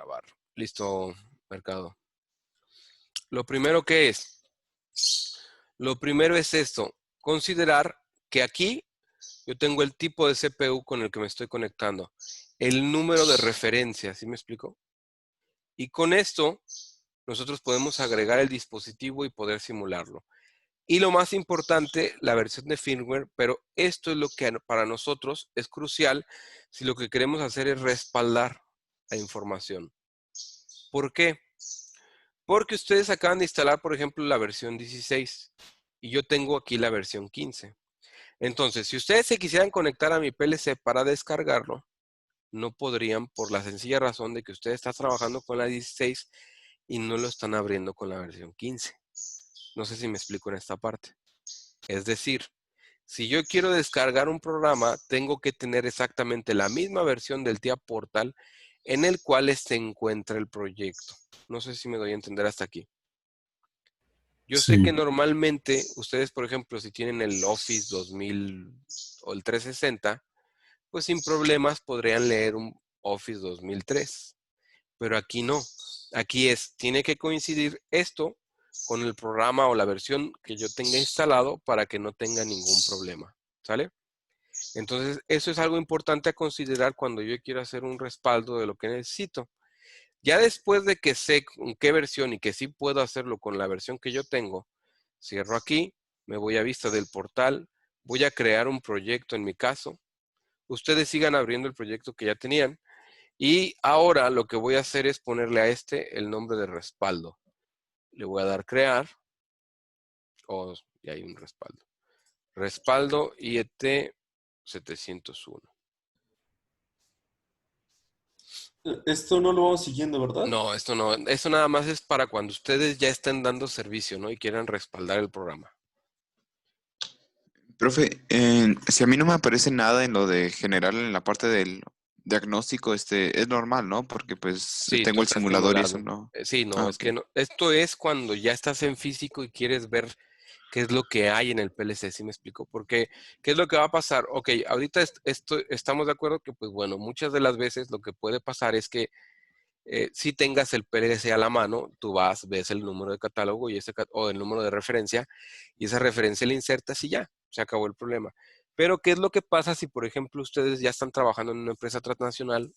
grabar. Listo, Mercado. Lo primero que es, lo primero es esto, considerar que aquí yo tengo el tipo de CPU con el que me estoy conectando, el número de referencia, ¿sí me explico? Y con esto nosotros podemos agregar el dispositivo y poder simularlo. Y lo más importante, la versión de firmware, pero esto es lo que para nosotros es crucial si lo que queremos hacer es respaldar la información. ¿Por qué? Porque ustedes acaban de instalar, por ejemplo, la versión 16 y yo tengo aquí la versión 15. Entonces, si ustedes se quisieran conectar a mi PLC para descargarlo, no podrían por la sencilla razón de que usted está trabajando con la 16 y no lo están abriendo con la versión 15. No sé si me explico en esta parte. Es decir, si yo quiero descargar un programa, tengo que tener exactamente la misma versión del TIA Portal en el cual se encuentra el proyecto. No sé si me doy a entender hasta aquí. Yo sé que Sí, normalmente ustedes, por ejemplo, si tienen el Office 2000 o el 360, pues sin problemas podrían leer un Office 2003. Pero aquí no. Aquí tiene que coincidir esto con el programa o la versión que yo tenga instalado para que no tenga ningún problema. ¿Sale? Entonces, eso es algo importante a considerar cuando yo quiero hacer un respaldo de lo que necesito. Ya después de que sé con qué versión y que sí puedo hacerlo con la versión que yo tengo, cierro aquí, me voy a vista del portal, voy a crear un proyecto en mi caso. Ustedes sigan abriendo el proyecto que ya tenían. Y ahora lo que voy a hacer es ponerle a este el nombre de respaldo. Le voy a dar crear. Ya hay un respaldo. Respaldo IET 701. esto no lo vamos siguiendo, ¿verdad? No, esto no. Esto nada más es para cuando ustedes ya estén dando servicio, ¿no? Y quieran respaldar el programa. Profe, si a mí no me aparece nada en lo de general en la parte del diagnóstico, es normal, ¿no? Porque pues Sí, tú tengo el estás simulador y eso simulando. no. Sí, Ah, no, es ok. que no. Esto es cuando ya estás en físico y quieres ver qué es lo que hay en el PLC, ¿sí me explico? Porque, ¿qué es lo que va a pasar? Ok, ahorita estamos de acuerdo que, pues bueno, muchas de las veces lo que puede pasar es que si tengas el PLC a la mano, tú vas, ves el número de catálogo y o el número de referencia, y esa referencia la insertas y ya, se acabó el problema. Pero, ¿qué es lo que pasa si, por ejemplo, ustedes ya están trabajando en una empresa transnacional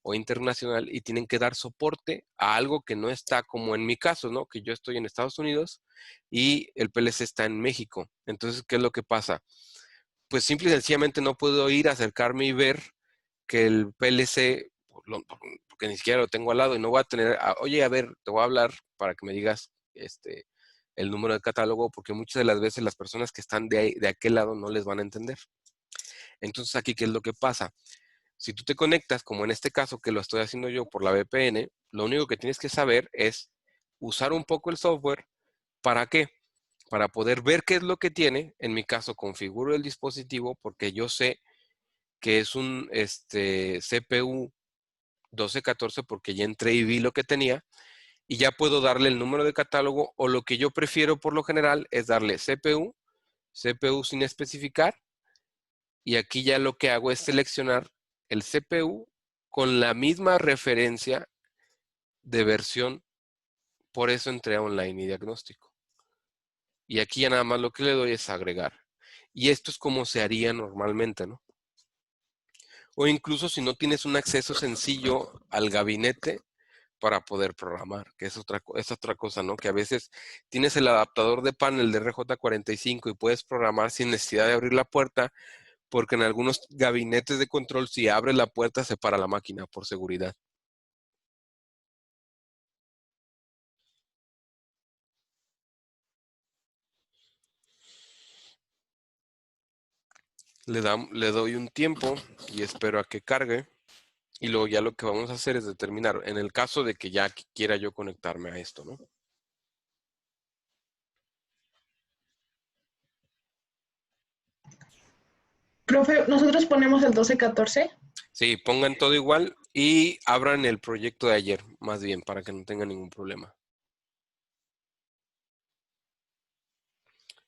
o internacional y tienen que dar soporte a algo que no está como en mi caso, ¿no? Que yo estoy en Estados Unidos y el PLC está en México. Entonces, ¿qué es lo que pasa? Pues simple y sencillamente no puedo ir, acercarme y ver que el PLC, porque ni siquiera lo tengo al lado y no voy a tener, oye, a ver, te voy a hablar para que me digas el número de catálogo, porque muchas de las veces las personas que están de aquel lado no les van a entender. Entonces, aquí, ¿qué es lo que pasa? Si tú te conectas, como en este caso que lo estoy haciendo yo por la VPN, lo único que tienes que saber es usar un poco el software. ¿Para qué? Para poder ver qué es lo que tiene. En mi caso, configuro el dispositivo porque yo sé que es un CPU 1214 porque ya entré y vi lo que tenía y ya puedo darle el número de catálogo o lo que yo prefiero por lo general es darle CPU sin especificar y aquí ya lo que hago es seleccionar el CPU con la misma referencia de versión, por eso entré a online y diagnóstico. Y aquí ya nada más lo que le doy es agregar. Y esto es como se haría normalmente, ¿no? O incluso si no tienes un acceso sencillo al gabinete para poder programar, que es otra cosa, ¿no? Que a veces tienes el adaptador de panel de RJ45 y puedes programar sin necesidad de abrir la puerta, porque en algunos gabinetes de control, si abres la puerta, se para la máquina por seguridad. Le doy un tiempo y espero a que cargue. Y luego ya lo que vamos a hacer es determinar, en el caso de que ya quiera yo conectarme a esto, ¿no? Profe, nosotros ponemos el 1214. Sí, pongan todo igual y abran el proyecto de ayer, más bien, para que no tengan ningún problema.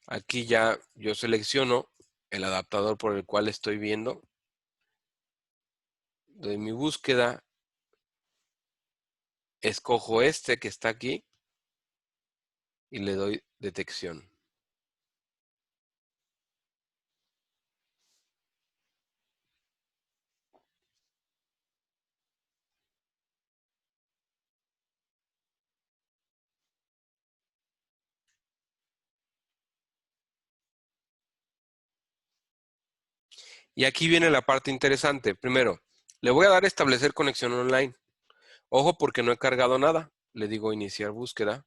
Aquí ya yo selecciono el adaptador por el cual estoy viendo. Doy mi búsqueda. escojo este que está aquí y le doy detección. Y aquí viene la parte interesante. Primero, le voy a dar a establecer conexión online. Ojo porque no he cargado nada. Le digo iniciar búsqueda.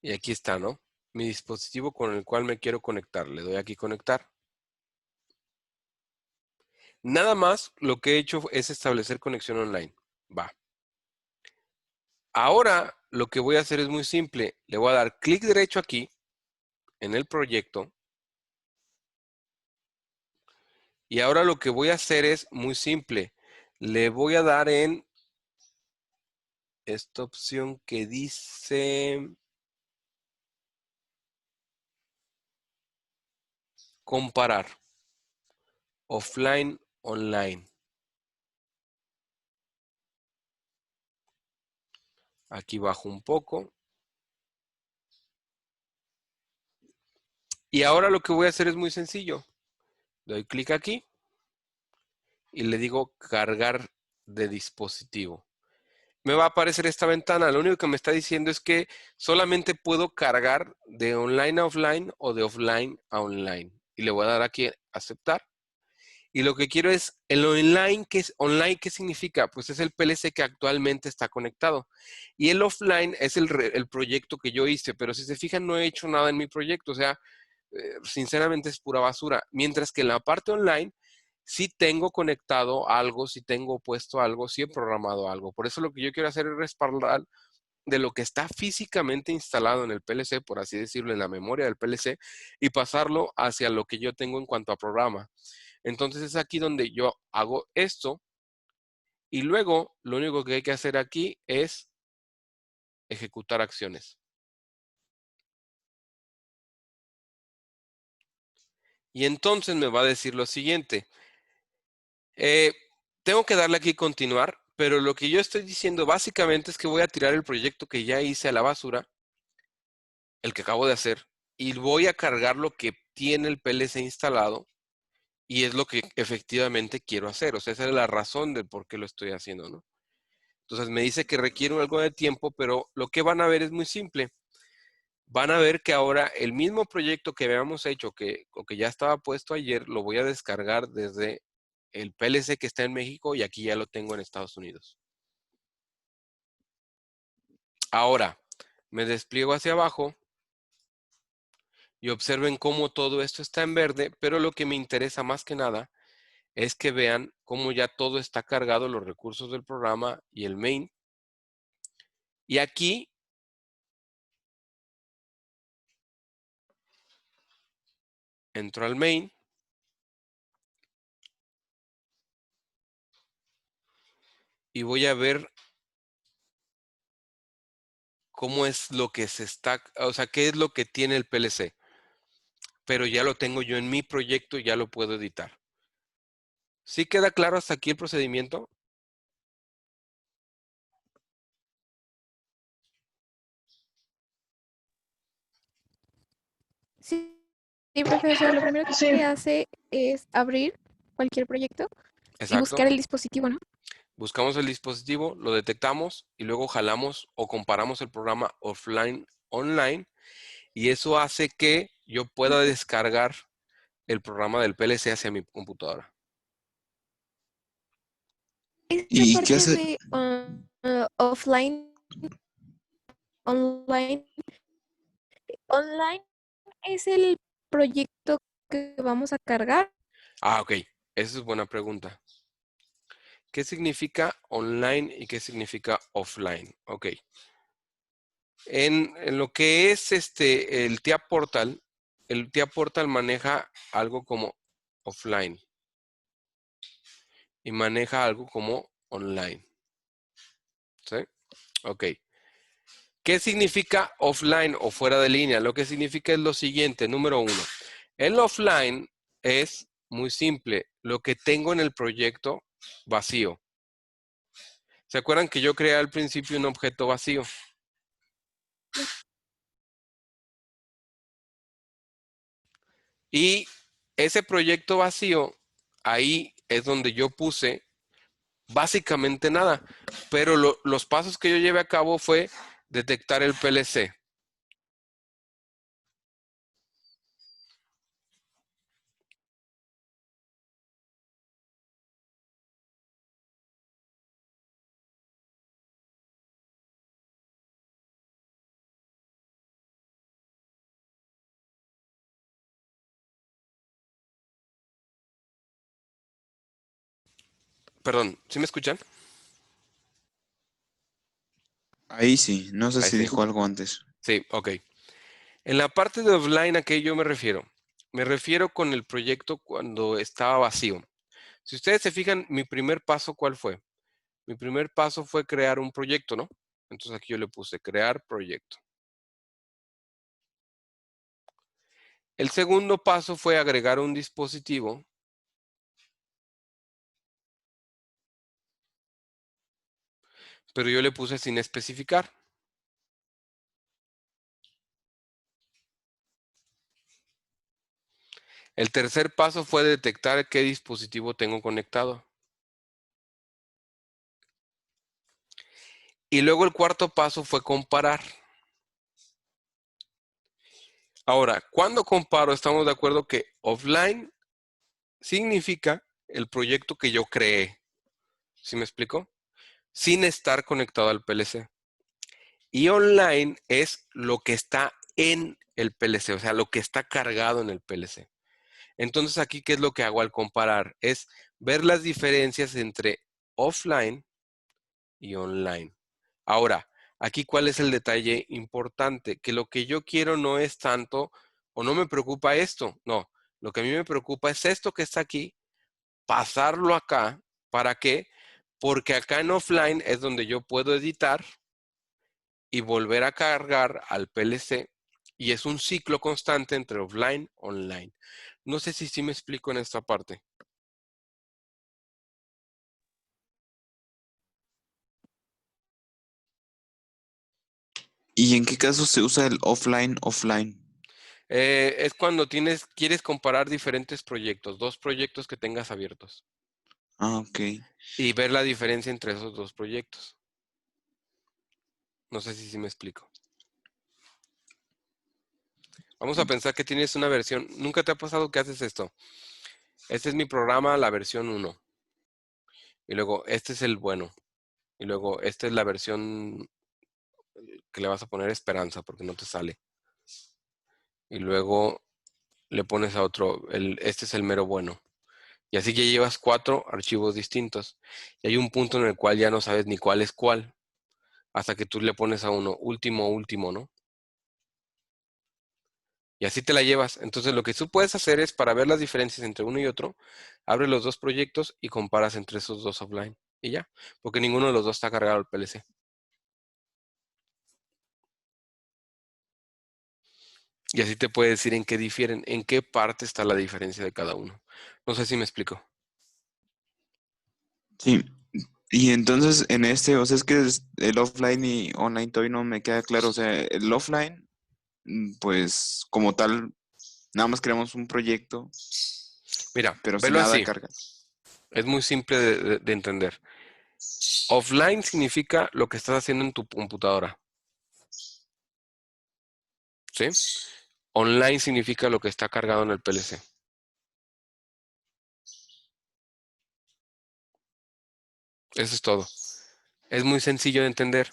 Y aquí está, ¿no? Mi dispositivo con el cual me quiero conectar. Le doy aquí conectar. Nada más lo que he hecho es establecer conexión online. Va. Ahora lo que voy a hacer es muy simple. Le voy a dar clic derecho aquí en el proyecto. Y ahora lo que voy a hacer es muy simple. Le voy a dar en esta opción que dice comparar offline, online. Aquí bajo un poco. Y ahora lo que voy a hacer es muy sencillo. Doy clic aquí y le digo cargar de dispositivo. Me va a aparecer esta ventana. Lo único que me está diciendo es que solamente puedo cargar de online a offline o de offline a online. Y le voy a dar aquí a aceptar. Y lo que quiero es el online. Online, ¿qué significa? Pues es el PLC que actualmente está conectado. Y el offline es el proyecto que yo hice. Pero si se fijan, no he hecho nada en mi proyecto. O sea, sinceramente es pura basura. Mientras que en la parte online sí tengo conectado algo, sí tengo puesto algo, sí he programado algo. Por eso lo que yo quiero hacer es respaldar de lo que está físicamente instalado en el PLC, por así decirlo, en la memoria del PLC, y pasarlo hacia lo que yo tengo en cuanto a programa. Entonces es aquí donde yo hago esto y luego lo único que hay que hacer aquí es ejecutar acciones. Y entonces me va a decir lo siguiente. Tengo que darle aquí continuar, pero lo que yo estoy diciendo básicamente es que voy a tirar el proyecto que ya hice a la basura, el que acabo de hacer, y voy a cargar lo que tiene el PLC instalado y es lo que efectivamente quiero hacer. O sea, esa es la razón del por qué lo estoy haciendo, ¿no? Entonces me dice que requiere algo de tiempo, pero lo que van a ver es muy simple. Van a ver que ahora el mismo proyecto que habíamos hecho, o que ya estaba puesto ayer, lo voy a descargar desde el PLC que está en México y aquí ya lo tengo en Estados Unidos. Ahora, me despliego hacia abajo y observen cómo todo esto está en verde, pero lo que me interesa más que nada es que vean cómo ya todo está cargado, los recursos del programa y el main. Y aquí entro al main. Y voy a ver cómo es lo que se está, o sea, qué es lo que tiene el PLC. Pero ya lo tengo yo en mi proyecto y ya lo puedo editar. ¿Sí queda claro hasta aquí el procedimiento? Sí, sí, profe, o sea, lo primero que Sí, hace es abrir cualquier proyecto y Exacto. buscar el dispositivo, ¿no? Buscamos el dispositivo, lo detectamos y luego jalamos o comparamos el programa offline, online. Y eso hace que yo pueda descargar el programa del PLC hacia mi computadora. Esa ¿Y qué parte hace? de offline, online, online es el proyecto que vamos a cargar. Ah, ok. Esa es buena pregunta. ¿Qué significa online y qué significa offline? Ok. En lo que es el TIA Portal maneja algo como offline y maneja algo como online. Ok. ¿Qué significa offline o fuera de línea? Lo que significa es lo siguiente, número 1. El offline es muy simple, lo que tengo en el proyecto vacío. ¿Se acuerdan que yo creé al principio un objeto vacío? Y ese proyecto vacío, ahí es donde yo puse básicamente nada. Pero los pasos que yo llevé a cabo fue detectar el PLC. Perdón, ¿sí me escuchan? Ahí sí, no sé Ahí si sí. dijo algo antes. Sí, ok. En la parte de offline, ¿a qué yo me refiero? Me refiero con el proyecto cuando estaba vacío. Si ustedes se fijan, mi primer paso, ¿cuál fue? Mi primer paso fue crear un proyecto, ¿no? Entonces aquí yo le puse crear proyecto. El segundo paso fue agregar un dispositivo. Pero yo le puse sin especificar. El tercer paso fue detectar qué dispositivo tengo conectado. Y luego el cuarto paso fue comparar. Ahora, cuando comparo, estamos de acuerdo que offline significa el proyecto que yo creé. ¿Sí me explico? Sin estar conectado al PLC. Y online es lo que está en el PLC, o sea, lo que está cargado en el PLC. Entonces aquí, ¿qué es lo que hago al comparar? Es ver las diferencias entre offline y online. Ahora, aquí, ¿cuál es el detalle importante? Que lo que yo quiero no es tanto, o no me preocupa esto, no. Lo que a mí me preocupa es esto que está aquí, pasarlo acá. ¿Para qué? Porque acá en offline es donde yo puedo editar y volver a cargar al PLC. Y es un ciclo constante entre offline y online. No sé si sí me explico en esta parte. ¿Y en qué caso se usa el offline? Es cuando quieres comparar diferentes proyectos, dos proyectos que tengas abiertos Ah, ok. y ver la diferencia entre esos dos proyectos. No sé si sí me explico. Vamos a pensar que tienes una versión. ¿Nunca te ha pasado que haces esto? Este es mi programa, la versión 1. Y luego, este es el bueno. Y luego, esta es la versión que le vas a poner esperanza porque no te sale. Y luego le pones a otro, este es el mero bueno. Y así ya llevas 4 archivos distintos. Y hay un punto en el cual ya no sabes ni cuál es cuál, hasta que tú le pones a uno último, último, ¿no? Y así te la llevas. Entonces lo que tú puedes hacer es, para ver las diferencias entre uno y otro, abre los dos proyectos y comparas entre esos dos offline. Y ya, porque ninguno de los dos está cargado al PLC. Y así te puede decir en qué difieren, en qué parte está la diferencia de cada uno. No sé si me explico. Sí. Y entonces en este, o sea, es que el offline y online todavía no me queda claro. O sea, el offline, pues como tal, nada más creamos un proyecto, Mira, pero sin velo nada así. carga. Es muy simple de entender. Offline significa lo que estás haciendo en tu computadora. ¿Sí? Online significa lo que está cargado en el PLC. Eso es todo. Es muy sencillo de entender.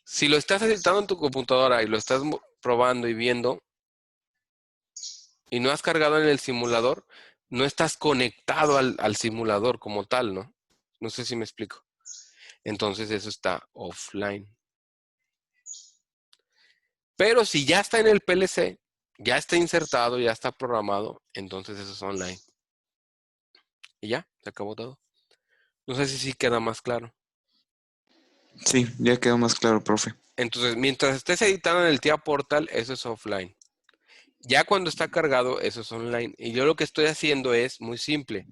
Si lo estás editando en tu computadora y lo estás probando y viendo y no has cargado en el simulador, no estás conectado al simulador como tal, ¿no? No sé si me explico. Entonces eso está offline. Pero si ya está en el PLC, ya está insertado, ya está programado, entonces eso es online. Y ya, se acabó todo. No sé si sí queda más claro. Sí, ya quedó más claro, profe. Entonces, mientras estés editando en el TIA Portal, eso es offline. Ya cuando está cargado, eso es online. Y yo lo que estoy haciendo es muy simple.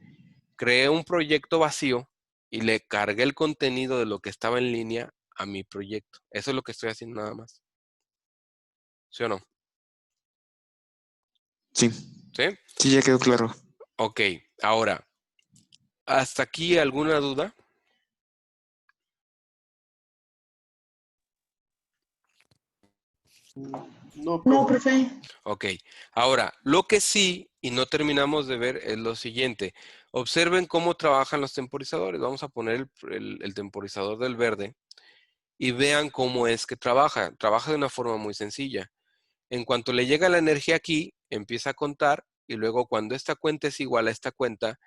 Creé un proyecto vacío y le cargué el contenido de lo que estaba en línea a mi proyecto. Eso es lo que estoy haciendo nada más. ¿Sí o no? Sí, ¿Sí? sí, ya quedó claro. Ok, ahora, ¿hasta aquí alguna duda? No, No, profe. profe. Ok, ahora, lo que sí y no terminamos de ver es lo siguiente. Observen cómo trabajan los temporizadores. Vamos a poner el temporizador del verde y vean cómo es que trabaja. Trabaja de una forma muy sencilla. En cuanto le llega la energía aquí, empieza a contar y luego cuando esta cuenta es igual a esta cuenta,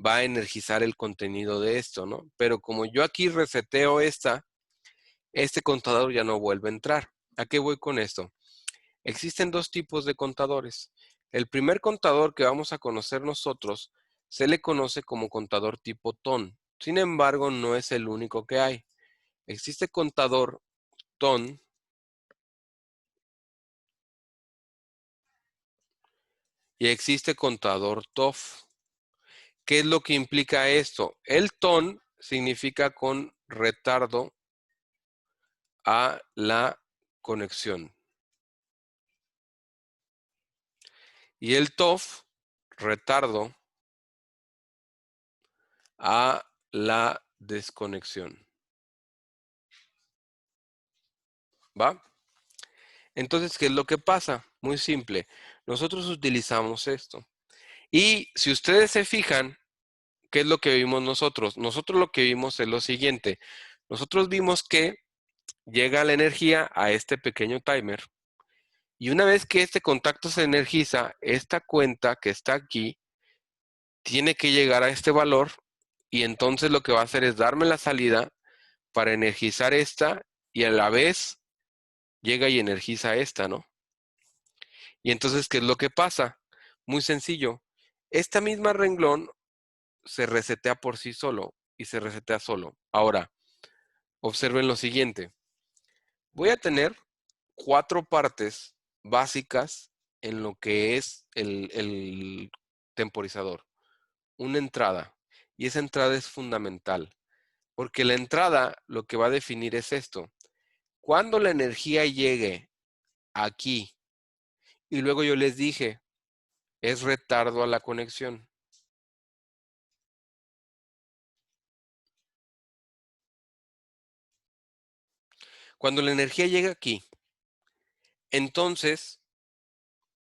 va a energizar el contenido de esto, ¿no? Pero como yo aquí reseteo este contador ya no vuelve a entrar. ¿A qué voy con esto? Existen dos tipos de contadores. El primer contador que vamos a conocer nosotros se le conoce como contador tipo TON. Sin embargo, no es el único que hay. Existe contador TON y existe contador TOF. ¿Qué es lo que implica esto? El TON significa con retardo a la conexión. Y el TOF, retardo a la desconexión. ¿Va? Entonces, ¿qué es lo que pasa? Muy simple. Nosotros utilizamos esto. Y si ustedes se fijan, ¿qué es lo que vimos nosotros? Nosotros lo que vimos es lo siguiente. Nosotros vimos que llega la energía a este pequeño timer. Y una vez que este contacto se energiza, esta cuenta que está aquí tiene que llegar a este valor. Y entonces lo que va a hacer es darme la salida para energizar esta y a la vez llega y energiza esta, ¿no? Y entonces, ¿qué es lo que pasa? Muy sencillo. Esta misma renglón se resetea por sí solo y se resetea solo. Ahora, observen lo siguiente. Voy a tener 4 partes básicas en lo que es el temporizador. Una entrada. Y esa entrada es fundamental. Porque la entrada lo que va a definir es esto. Cuando la energía llegue aquí, y luego yo les dije, es retardo a la conexión. Cuando la energía llega aquí, entonces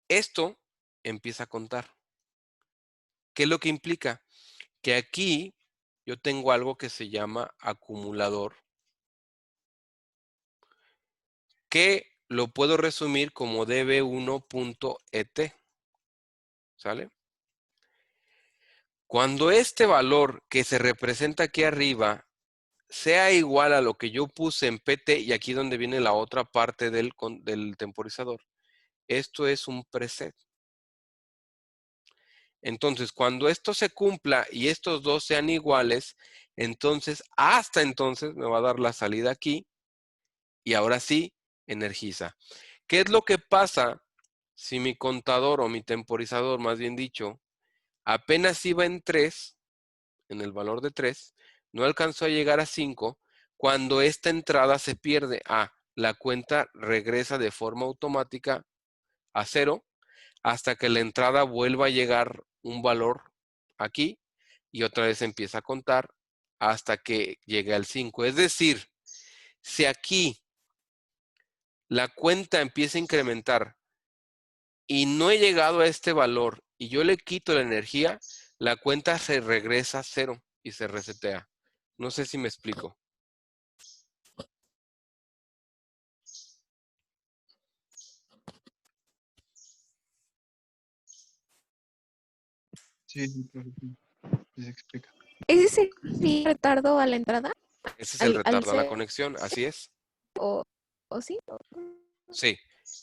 esto empieza a contar. ¿Qué es lo que implica? Que aquí yo tengo algo que se llama acumulador, que lo puedo resumir como db1.et. ¿Sale? Cuando este valor que se representa aquí arriba sea igual a lo que yo puse en PT, y aquí donde viene la otra parte del temporizador, esto es un preset. Entonces, cuando esto se cumpla y estos dos sean iguales, entonces, hasta entonces me va a dar la salida aquí y ahora sí, energiza. ¿Qué es lo que pasa si mi contador o mi temporizador, más bien dicho, apenas iba en 3, en el valor de 3, no alcanzó a llegar a 5, cuando esta entrada se pierde? La cuenta regresa de forma automática a 0 hasta que la entrada vuelva a llegar un valor aquí y otra vez empieza a contar hasta que llegue al 5. Es decir, si aquí la cuenta empieza a incrementar y no he llegado a este valor y yo le quito la energía, la cuenta se regresa a 0 y se resetea. No sé si me explico. Sí, sí, profe, sí, sí se explica. ¿Ese sería retardo a la entrada? Ese es el Al retardo a la ser conexión, así es. o, o sí? Sí.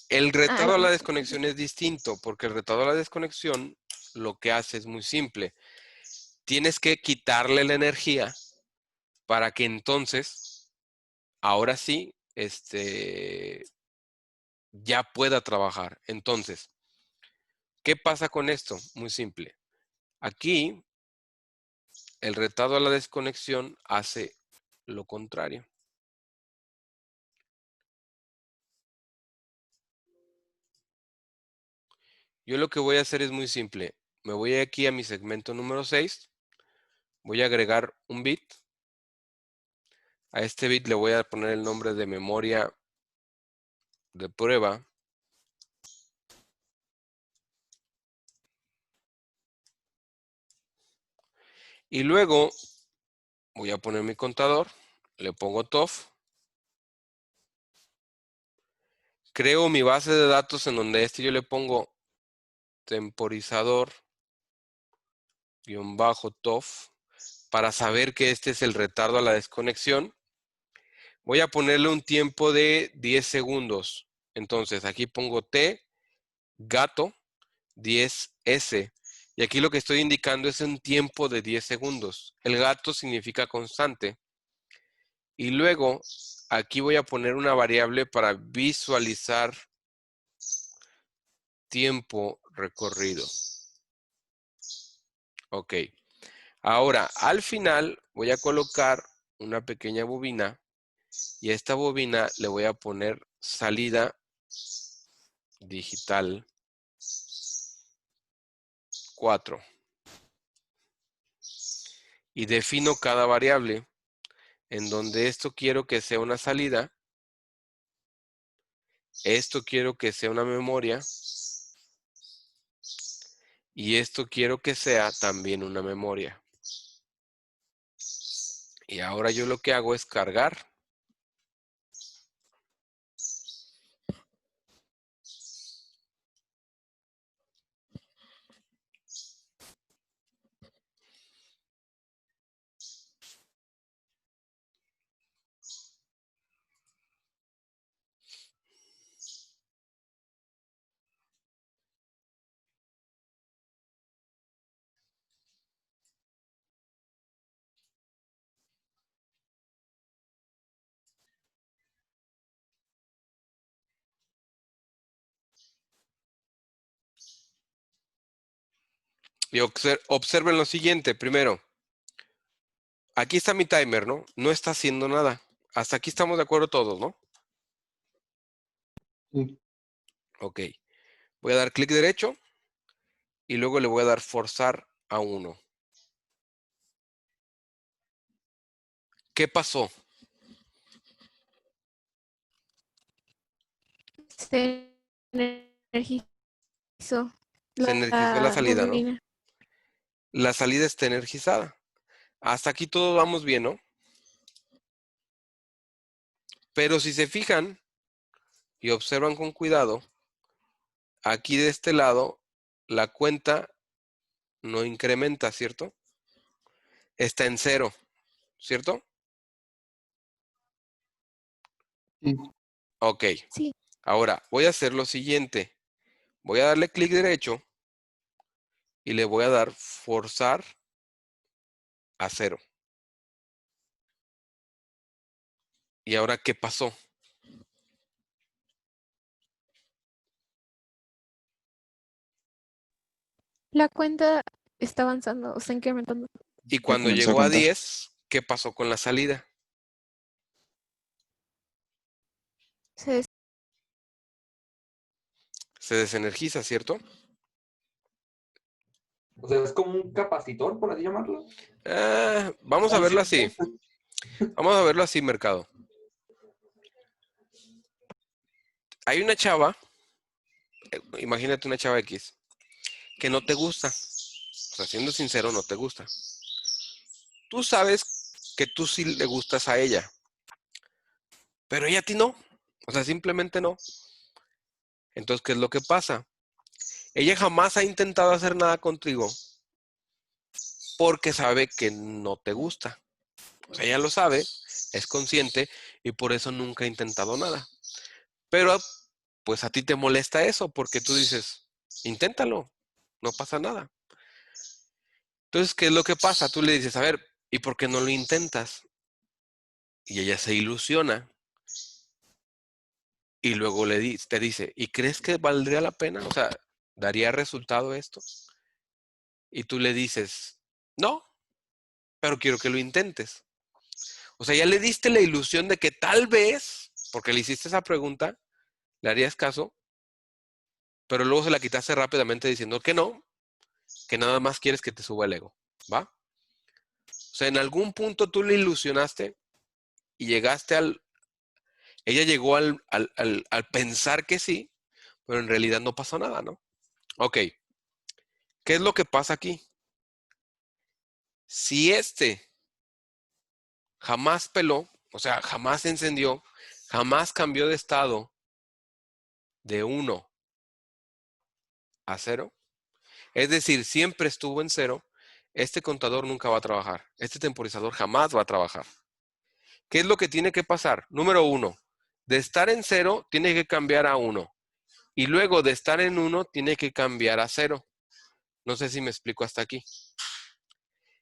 El Ah, retardo a la algo. desconexión es distinto, porque el retardo a la desconexión lo que hace es muy simple. Tienes que quitarle la energía para que entonces ahora sí, ya pueda trabajar. Entonces, ¿qué pasa con esto? Muy simple. Aquí, el retardo a la desconexión hace lo contrario. Yo lo que voy a hacer es muy simple. Me voy aquí a mi segmento número 6. Voy a agregar un bit. A este bit le voy a poner el nombre de memoria de prueba. Y luego voy a poner mi contador. Le pongo TOF. Creo mi base de datos en donde yo le pongo temporizador-TOF para saber que este es el retardo a la desconexión. Voy a ponerle un tiempo de 10 segundos. Entonces aquí pongo T, gato, 10S. Y aquí lo que estoy indicando es un tiempo de 10 segundos. El gato significa constante. Y luego aquí voy a poner una variable para visualizar tiempo recorrido. Ok. Ahora, al final voy a colocar una pequeña bobina y a esta bobina le voy a poner salida digital 4. Y defino cada variable en donde esto quiero que sea una salida, esto quiero que sea una memoria y esto quiero que sea también una memoria. Y ahora yo lo que hago es cargar. Y observen lo siguiente primero. Aquí está mi timer, ¿no? No está haciendo nada. Hasta aquí estamos de acuerdo todos, ¿no? Sí. Ok. Voy a dar clic derecho y luego le voy a dar forzar a 1. ¿Qué pasó? Se energizó Se energizó la la salida, ¿no? bobina. La salida está energizada. Hasta aquí todos vamos bien, ¿no? Pero si se fijan y observan con cuidado, aquí de este lado la cuenta no incrementa, ¿cierto? Está en 0, ¿cierto? Sí. Ok. Sí. Ahora voy a hacer lo siguiente. Voy a darle clic derecho y le voy a dar forzar a 0. ¿Y ahora qué pasó? La cuenta está avanzando, está incrementando. Y Ya cuando comenzó a llegó a contar. 10, ¿qué pasó con la salida? Se des- Se desenergiza, ¿cierto? O sea, es como un capacitor, por así llamarlo. Vamos a verlo así. Vamos a verlo así, mercado. Hay una chava, imagínate una chava X, que no te gusta. O sea, siendo sincero, no te gusta. Tú sabes que tú sí le gustas a ella, pero ella a ti no. O sea, simplemente no. Entonces, ¿qué es lo que pasa? Ella jamás ha intentado hacer nada contigo porque sabe que no te gusta. O sea, ella lo sabe, es consciente y por eso nunca ha intentado nada. Pero, pues a ti te molesta eso porque tú dices, inténtalo, no pasa nada. Entonces, ¿qué es lo que pasa? Tú le dices, a ver, ¿y por qué no lo intentas? Y ella se ilusiona Y luego te dice, ¿y crees que valdría la pena? O sea, ¿daría resultado esto? Y tú le dices, no, pero quiero que lo intentes. O sea, ya le diste la ilusión de que tal vez, porque le hiciste esa pregunta, le harías caso, pero luego se la quitaste rápidamente diciendo que no, que nada más quieres que te suba el ego, ¿va? O sea, en algún punto tú le ilusionaste y llegaste ella llegó al pensar que sí, pero en realidad no pasó nada, ¿no? Ok, ¿qué es lo que pasa aquí? Si jamás peló, o sea, jamás se encendió, jamás cambió de estado de 1 a 0, es decir, siempre estuvo en 0, este contador nunca va a trabajar. Este temporizador jamás va a trabajar. ¿Qué es lo que tiene que pasar? Número 1, de estar en 0 tiene que cambiar a 1. Y luego de estar en 1 tiene que cambiar a 0. No sé si me explico hasta aquí.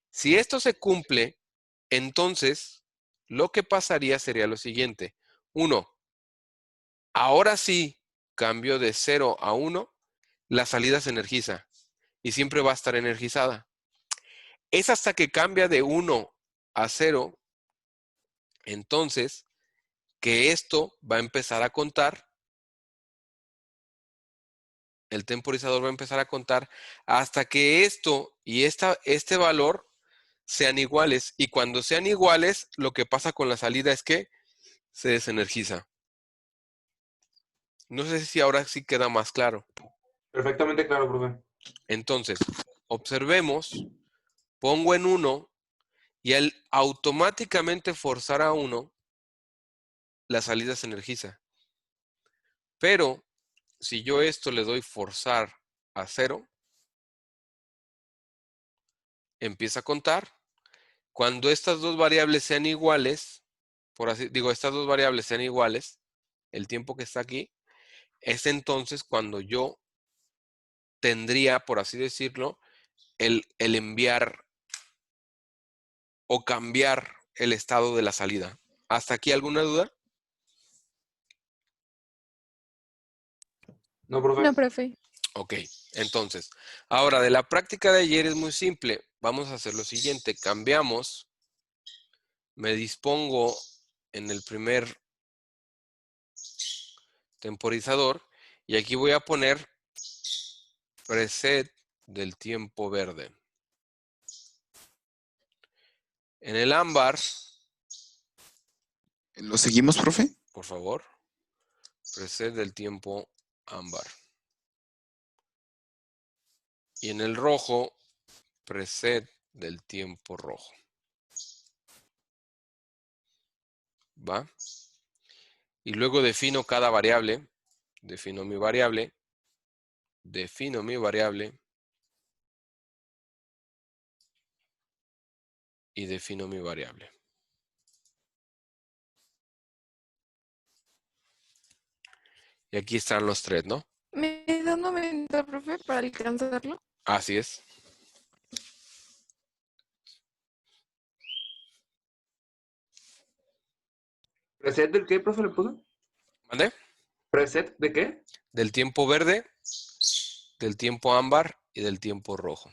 Si esto se cumple, entonces lo que pasaría sería lo siguiente. 1, ahora sí cambio de 0 a 1, la salida se energiza y siempre va a estar energizada. Es hasta que cambia de 1 a 0, entonces, que esto va a empezar a contar, el temporizador va a empezar a contar hasta que esto y este valor sean iguales. Y cuando sean iguales, lo que pasa con la salida es que se desenergiza. No sé si ahora sí queda más claro. Perfectamente claro, profe. Entonces, observemos, pongo en 1 y al automáticamente forzar a 1, la salida se energiza. Pero si yo esto le doy forzar a 0, empieza a contar. Cuando estas dos variables sean iguales, estas dos variables sean iguales, el tiempo que está aquí, es entonces cuando yo tendría, por así decirlo, el enviar o cambiar el estado de la salida. ¿Hasta aquí alguna duda? No, profe. No, profe. Ok, entonces, ahora de la práctica de ayer es muy simple. Vamos a hacer lo siguiente. Cambiamos, me dispongo en el primer temporizador y aquí voy a poner preset del tiempo verde. En el ámbar, ¿Lo seguimos, profe? por favor, preset del tiempo ámbar. Y en el rojo, preset del tiempo rojo. ¿Va? Y luego defino cada variable. Defino mi variable. Defino mi variable. Y defino mi variable. Y aquí están los tres, ¿no? ¿Me da un momento, profe, para alcanzarlo? Así es. ¿Preset del qué, profe, le puso? ¿Mande? ¿Preset de qué? Del tiempo verde, del tiempo ámbar y del tiempo rojo.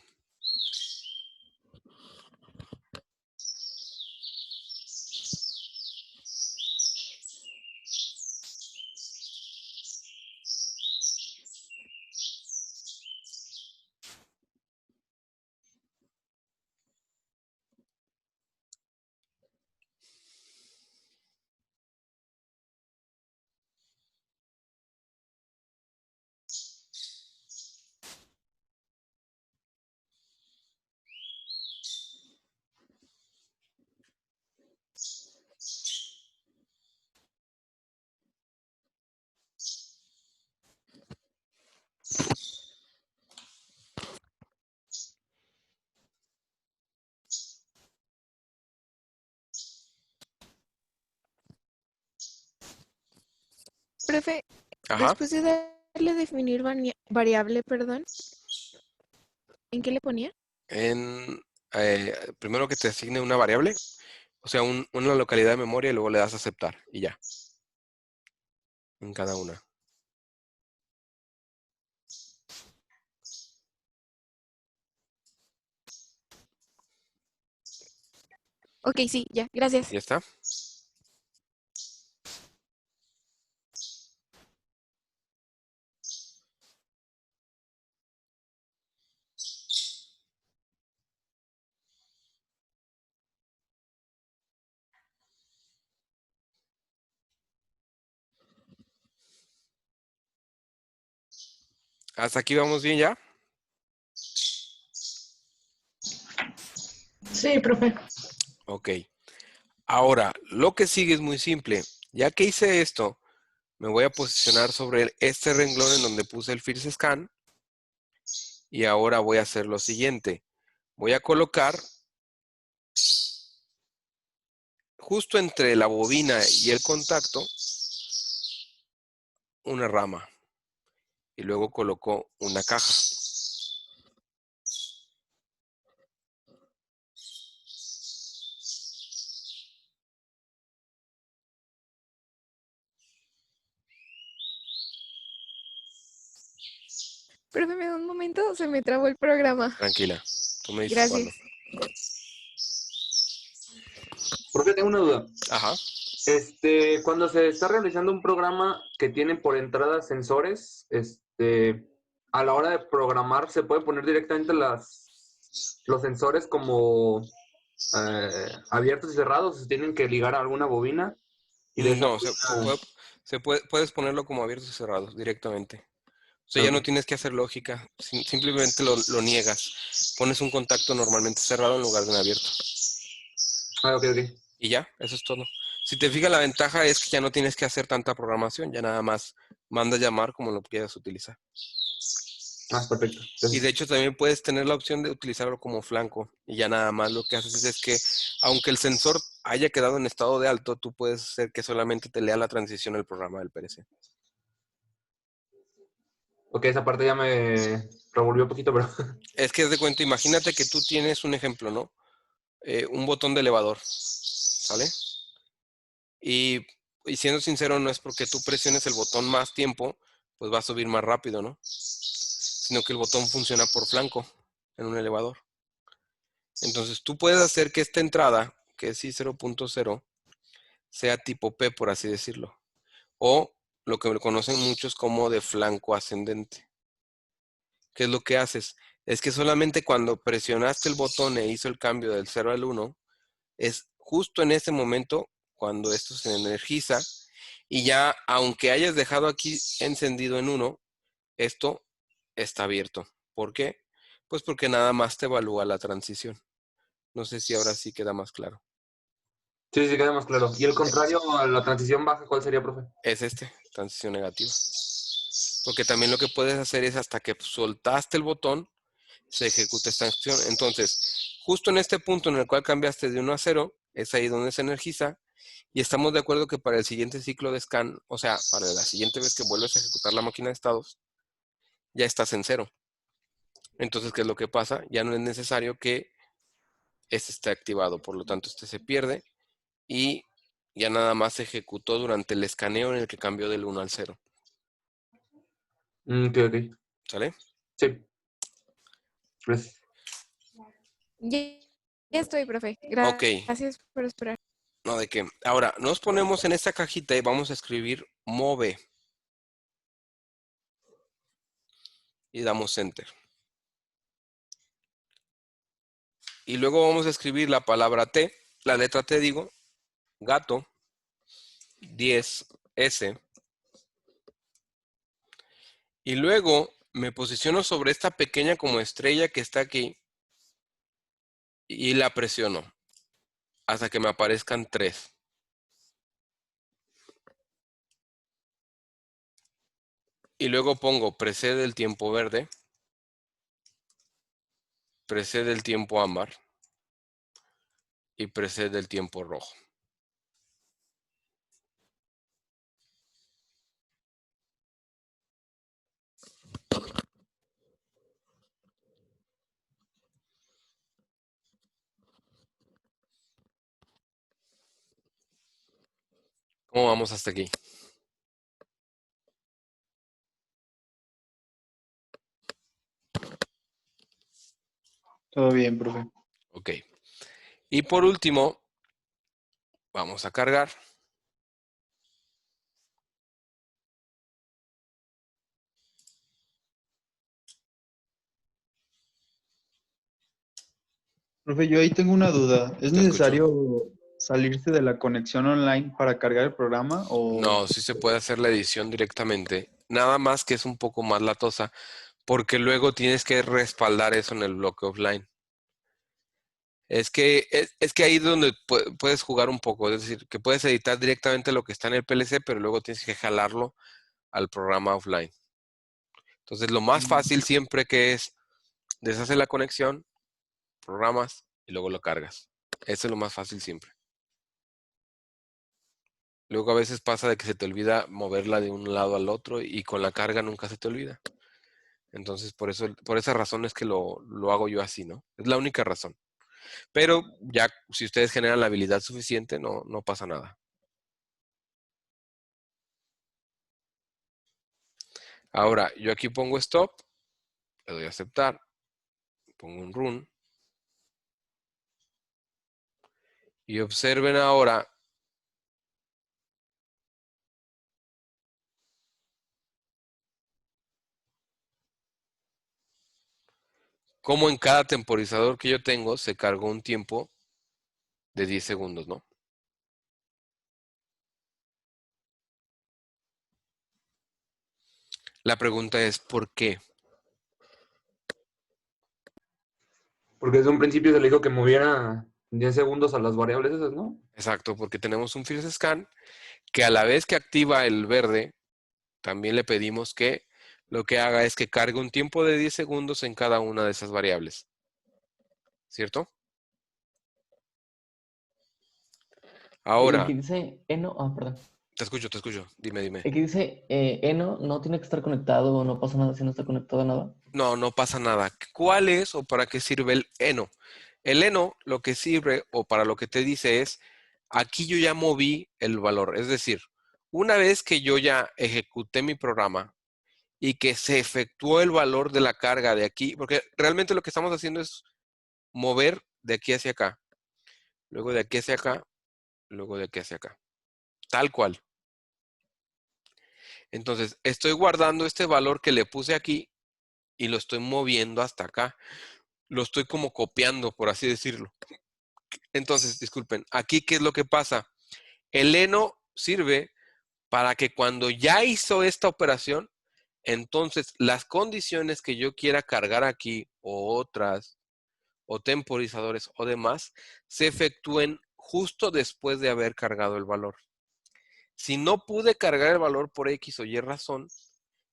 Profe, Ajá. después de darle a definir variable, perdón, ¿en qué le ponía? Primero que te asigne una variable, o sea, una localidad de memoria y luego le das a aceptar y ya. en cada una. Ok, sí, ya, gracias. ¿Ya está? ¿Hasta aquí vamos bien ya? Sí, profe. Ok. Ahora, lo que sigue es muy simple. Ya que hice esto, me voy a posicionar sobre este renglón en donde puse el First Scan. Y ahora voy a hacer lo siguiente. Voy a colocar justo entre la bobina y el contacto una rama. Y luego coloco una caja. Profe, me da un momento, se me trabó el programa. Tranquila. Tú me dices cuándo. Gracias. Profe, tengo una duda. Ajá. Cuando se está realizando un programa que tiene por entrada sensores, a la hora de programar, ¿se puede poner directamente los sensores como abiertos y cerrados? ¿Se tienen que ligar a alguna bobina? Y de esa No, bobina... puedes ponerlo como abiertos y cerrados directamente. O sea, ya Ok. no tienes que hacer lógica. Simplemente lo niegas. Pones un contacto normalmente cerrado en lugar de un abierto. Ah, ok, ok. Y ya, eso es todo. Si te fijas, la ventaja es que ya no tienes que hacer tanta programación. Ya nada más manda llamar como lo quieras utilizar. Ah, perfecto. Y de Gracias. hecho también puedes tener la opción de utilizarlo como flanco. Y ya nada más lo que haces es que, aunque el sensor haya quedado en estado de alto, tú puedes hacer que solamente te lea la transición del programa del PLC. Ok, esa parte ya me revolvió un poquito, pero... Es que haz de cuenta, imagínate que tú tienes un ejemplo, ¿no? Un botón de elevador, ¿sale? Y, y siendo sincero, no es porque tú presiones el botón más tiempo, pues va a subir más rápido, ¿no? Sino que el botón funciona por flanco en un elevador. Entonces tú puedes hacer que esta entrada, que es I0.0, sea tipo P, por así decirlo. O lo que conocen muchos como de flanco ascendente. ¿Qué es lo que haces? Es que solamente cuando presionaste el botón e hizo el cambio del 0 al 1, es justo en ese momento cuando esto se energiza y ya, aunque hayas dejado aquí encendido en 1, esto está abierto. ¿Por qué? Pues porque nada más te evalúa la transición. No sé si ahora sí queda más claro. Sí, sí, queda más claro. Y el contrario a la transición baja, ¿cuál sería, profe? Es transición negativa. Porque también lo que puedes hacer es hasta que soltaste el botón, se ejecuta esta acción. Entonces, justo en este punto en el cual cambiaste de 1 a 0, es ahí donde se energiza. Y estamos de acuerdo que para el siguiente ciclo de scan, o sea, para la siguiente vez que vuelves a ejecutar la máquina de estados, ya estás en 0. Entonces, ¿qué es lo que pasa? Ya no es necesario que este esté activado. Por lo tanto, este se pierde y ya nada más se ejecutó durante el escaneo en el que cambió del 1 al 0. Ok, ok. ¿Sale? Sí, gracias. Ya, ya estoy, profe. Ok, Gracias por esperar. no de qué. Ahora, nos ponemos en esta cajita y vamos a escribir move y damos enter. Y luego vamos a escribir la palabra T, la letra T digo, gato, 10S. Y luego me posiciono sobre esta pequeña como estrella que está aquí y la presiono hasta que me aparezcan 3. Y luego pongo precede el tiempo verde, precede el tiempo ámbar y precede el tiempo rojo. ¿Cómo vamos hasta aquí? Todo bien, profe. Ok. Y por último, vamos a cargar. Profe, yo ahí tengo una duda. ¿Es Te escucho. necesario salirse de la conexión online para cargar el programa o No, sí se puede hacer la edición directamente. Nada más que es un poco más latosa, porque luego tienes que respaldar eso en el bloque offline. Es que ahí es donde puedes jugar un poco, es decir, que puedes editar directamente lo que está en el PLC, pero luego tienes que jalarlo al programa offline. Entonces, lo más fácil siempre que es deshacer la conexión, programas y luego lo cargas. Eso es lo más fácil siempre. Luego a veces pasa de que se te olvida moverla de un lado al otro y con la carga nunca se te olvida. Entonces, por esa razón es que lo hago yo así, ¿no? Es la única razón. Pero ya si ustedes generan la habilidad suficiente, no pasa nada. Ahora, yo aquí pongo stop, le doy a aceptar, pongo un run y observen ahora cómo en cada temporizador que yo tengo se cargó un tiempo de 10 segundos, ¿no? La pregunta es, ¿por qué? Porque desde un principio se le dijo que moviera 10 segundos a las variables esas, ¿no? Exacto, porque tenemos un first scan que a la vez que activa el verde, también le pedimos que lo que haga es que cargue un tiempo de 10 segundos en cada una de esas variables. ¿Cierto? El Ahora, que dice Eno, perdón. te escucho. Dime. El que dice Eno no tiene que estar conectado o no pasa nada si no está conectado a nada. No pasa nada. ¿Cuál es o para qué sirve el eno? El eno lo que sirve o para lo que te dice es, aquí yo ya moví el valor. Es decir, una vez que yo ya ejecuté mi programa y que se efectuó el valor de la carga de aquí, porque realmente lo que estamos haciendo es mover de aquí hacia acá, luego de aquí hacia acá, luego de aquí hacia acá. Tal cual. Entonces, estoy guardando este valor que le puse aquí y lo estoy moviendo hasta acá. Lo estoy como copiando, por así decirlo. Entonces, disculpen, aquí, ¿qué es lo que pasa? El eno sirve para que cuando ya hizo esta operación, entonces las condiciones que yo quiera cargar aquí o otras, o temporizadores o demás, se efectúen justo después de haber cargado el valor. Si no pude cargar el valor por X o Y razón,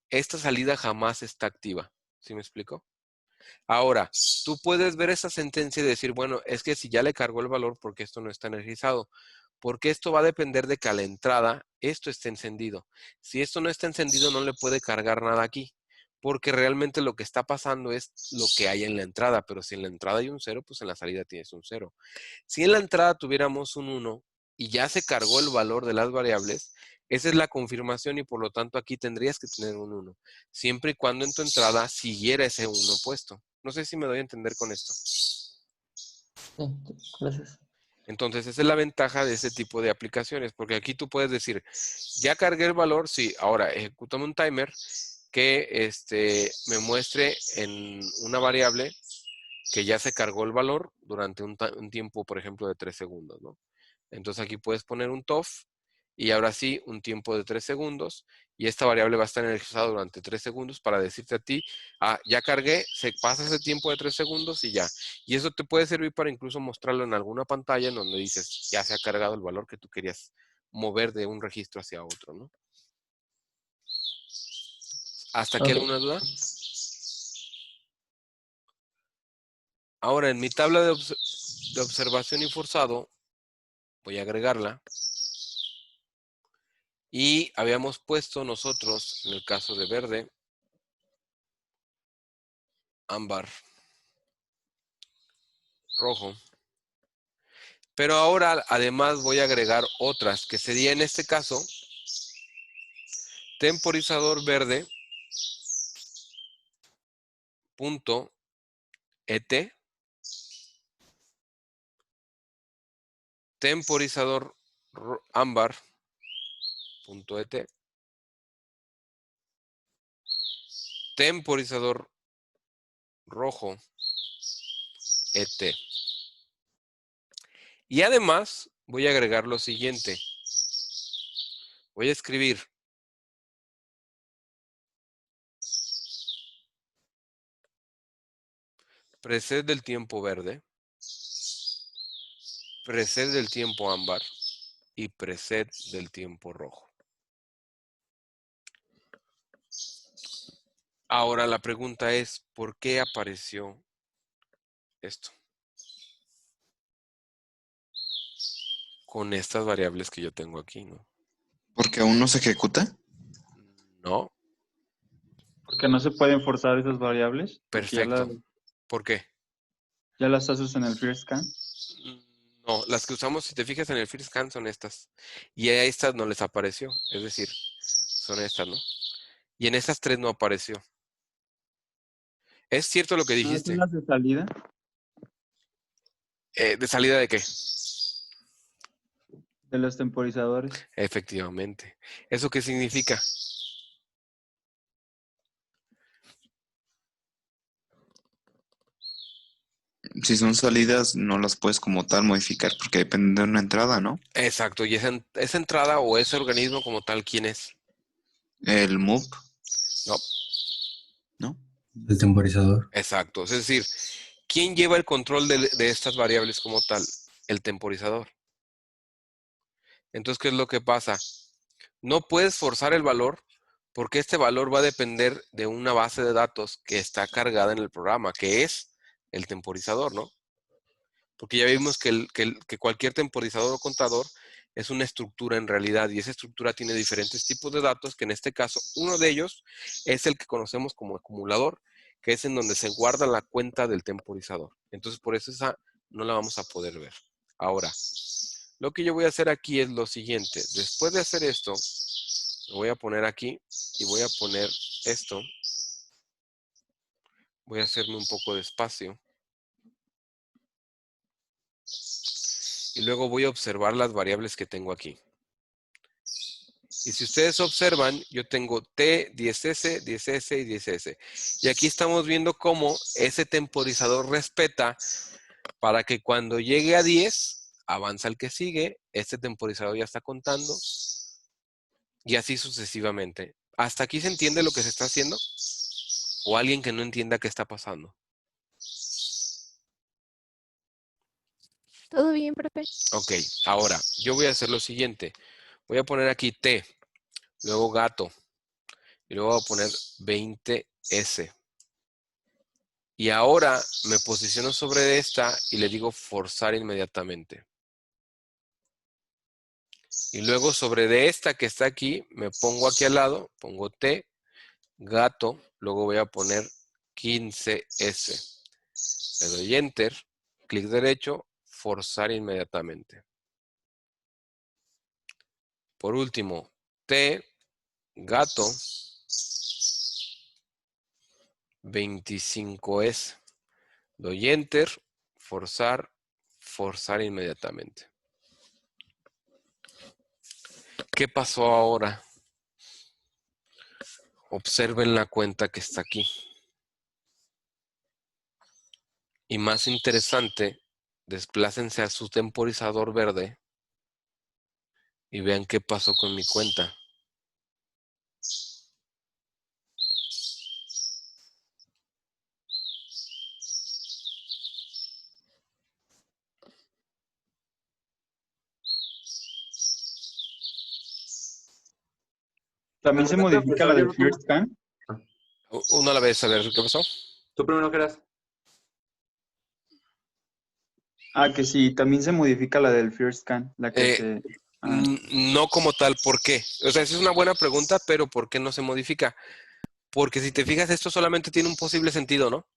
esta salida jamás está activa. ¿Sí me explico? Ahora, tú puedes ver esa sentencia y decir, bueno, es que si ya le cargó el valor, porque esto no está energizado? Porque esto va a depender de que a la entrada esto esté encendido. Si esto no está encendido, no le puede cargar nada aquí. Porque realmente lo que está pasando es lo que hay en la entrada. Pero si en la entrada hay un 0, pues en la salida tienes un 0. Si en la entrada tuviéramos un 1 y ya se cargó el valor de las variables, esa es la confirmación y por lo tanto aquí tendrías que tener un 1. Siempre y cuando en tu entrada siguiera ese 1 puesto. No sé si me doy a entender con esto. Sí, gracias. Entonces, esa es la ventaja de ese tipo de aplicaciones, porque aquí tú puedes decir, ya cargué el valor, sí, ahora ejecútame un timer que me muestre en una variable que ya se cargó el valor durante un tiempo, por ejemplo, de 3 segundos, ¿no? Entonces aquí puedes poner un TOF y ahora sí un tiempo de 3 segundos y esta variable va a estar energizada durante 3 segundos para decirte a ti, ya cargué, se pasa ese tiempo de 3 segundos y ya. Y eso te puede servir para incluso mostrarlo en alguna pantalla en donde dices, ya se ha cargado el valor que tú querías mover de un registro hacia otro, ¿no? ¿Hasta aquí Ok. alguna duda? Ahora, en mi tabla de observación y forzado, voy a agregarla. Y habíamos puesto nosotros, en el caso de verde, ámbar, rojo. Pero ahora además voy a agregar otras, que sería en este caso, temporizador verde, punto ET, temporizador ámbar.et, temporizador rojo et. Y además voy a agregar lo siguiente. Voy a escribir preset del tiempo verde, preset del tiempo ámbar y preset del tiempo rojo. Ahora la pregunta es, ¿por qué apareció esto? Con estas variables que yo tengo aquí, ¿no? ¿Porque aún no se ejecuta? No, Porque no se pueden forzar esas variables. Porque perfecto. ¿Por qué? ya las haces en el first scan. No, las que usamos, si te fijas en el first scan, son estas. Y a estas no les apareció. Es decir, son estas, ¿no? Y en estas tres no apareció. ¿Es cierto lo que ¿No dijiste? son las de salida? ¿De salida de qué? De los temporizadores. Efectivamente. ¿Eso qué significa? Si son salidas, no las puedes como tal modificar porque depende de una entrada, ¿no? Exacto. Y esa entrada o ese organismo como tal, ¿quién es? El move, No, ¿no? El temporizador. exacto. Es decir, ¿quién lleva el control de estas variables como tal? El temporizador. Entonces, ¿qué es lo que pasa? No puedes forzar el valor porque este valor va a depender de una base de datos que está cargada en el programa, que es el temporizador, ¿no? Porque ya vimos que cualquier temporizador o contador es una estructura en realidad y esa estructura tiene diferentes tipos de datos, que en este caso uno de ellos es el que conocemos como acumulador, que es en donde se guarda la cuenta del temporizador. Entonces, por eso esa no la vamos a poder ver. Ahora, lo que yo voy a hacer aquí es lo siguiente. Después de hacer esto, lo voy a poner aquí y voy a poner esto. Voy a hacerme un poco de espacio. Y luego voy a observar las variables que tengo aquí. Y si ustedes observan, yo tengo T, 10S, 10S y 10S. Y aquí estamos viendo cómo ese temporizador respeta para que cuando llegue a 10, avanza el que sigue, este temporizador ya está contando y así sucesivamente. ¿Hasta aquí se entiende lo que se está haciendo? ¿O alguien que no entienda qué está pasando? ¿Todo bien, profe? Ok, ahora yo voy a hacer lo siguiente. Voy a poner aquí T, luego gato, y luego voy a poner 20S. Y ahora me posiciono sobre esta y le digo forzar inmediatamente. Y luego sobre de esta que está aquí, me pongo aquí al lado, pongo T, gato, luego voy a poner 15S. Le doy Enter, clic derecho, forzar inmediatamente. Por último, T, gato, 25S. Doy Enter, forzar, forzar inmediatamente. ¿Qué pasó ahora? Observen la cuenta que está aquí. Y más interesante, desplácense a su temporizador verde y vean qué pasó con mi cuenta. ¿También se modifica la del first scan? Una a la vez, a ver, ¿qué pasó? ¿Tú primero qué eras? Ah, que sí, también se modifica la del first scan, la que se... Ah, No como tal, ¿por qué? O sea, esa es una buena pregunta, pero ¿por qué no se modifica? Porque si te fijas, esto solamente tiene un posible sentido, ¿no?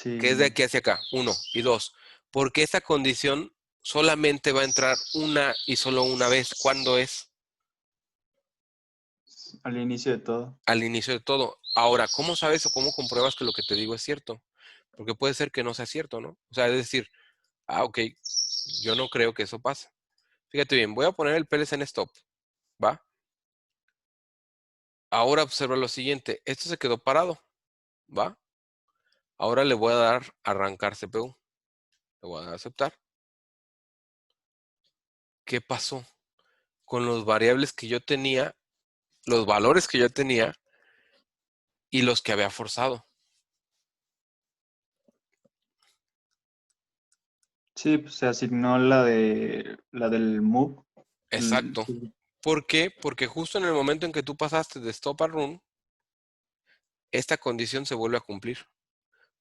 Que es de sí, aquí hacia acá, 1 y 2. Porque esta condición solamente va a entrar una y solo una vez. ¿Cuándo es? al inicio de todo. Al inicio de todo. Ahora, ¿cómo sabes o cómo compruebas que lo que te digo es cierto? Porque puede ser que no sea cierto, ¿no? O sea, es decir, ok, Yo no creo que eso pase. Fíjate bien, voy a poner el PLC en stop, ¿va? Ahora observa lo siguiente, esto se quedó parado, ¿va? Ahora le voy a dar arrancar CPU. Le voy a dar aceptar. ¿Qué pasó? Con los variables que yo tenía, los valores que yo tenía y los que había forzado. Sí, pues se asignó la del move. Exacto. ¿Por qué? Porque justo en el momento en que tú pasaste de stop a run, esta condición se vuelve a cumplir.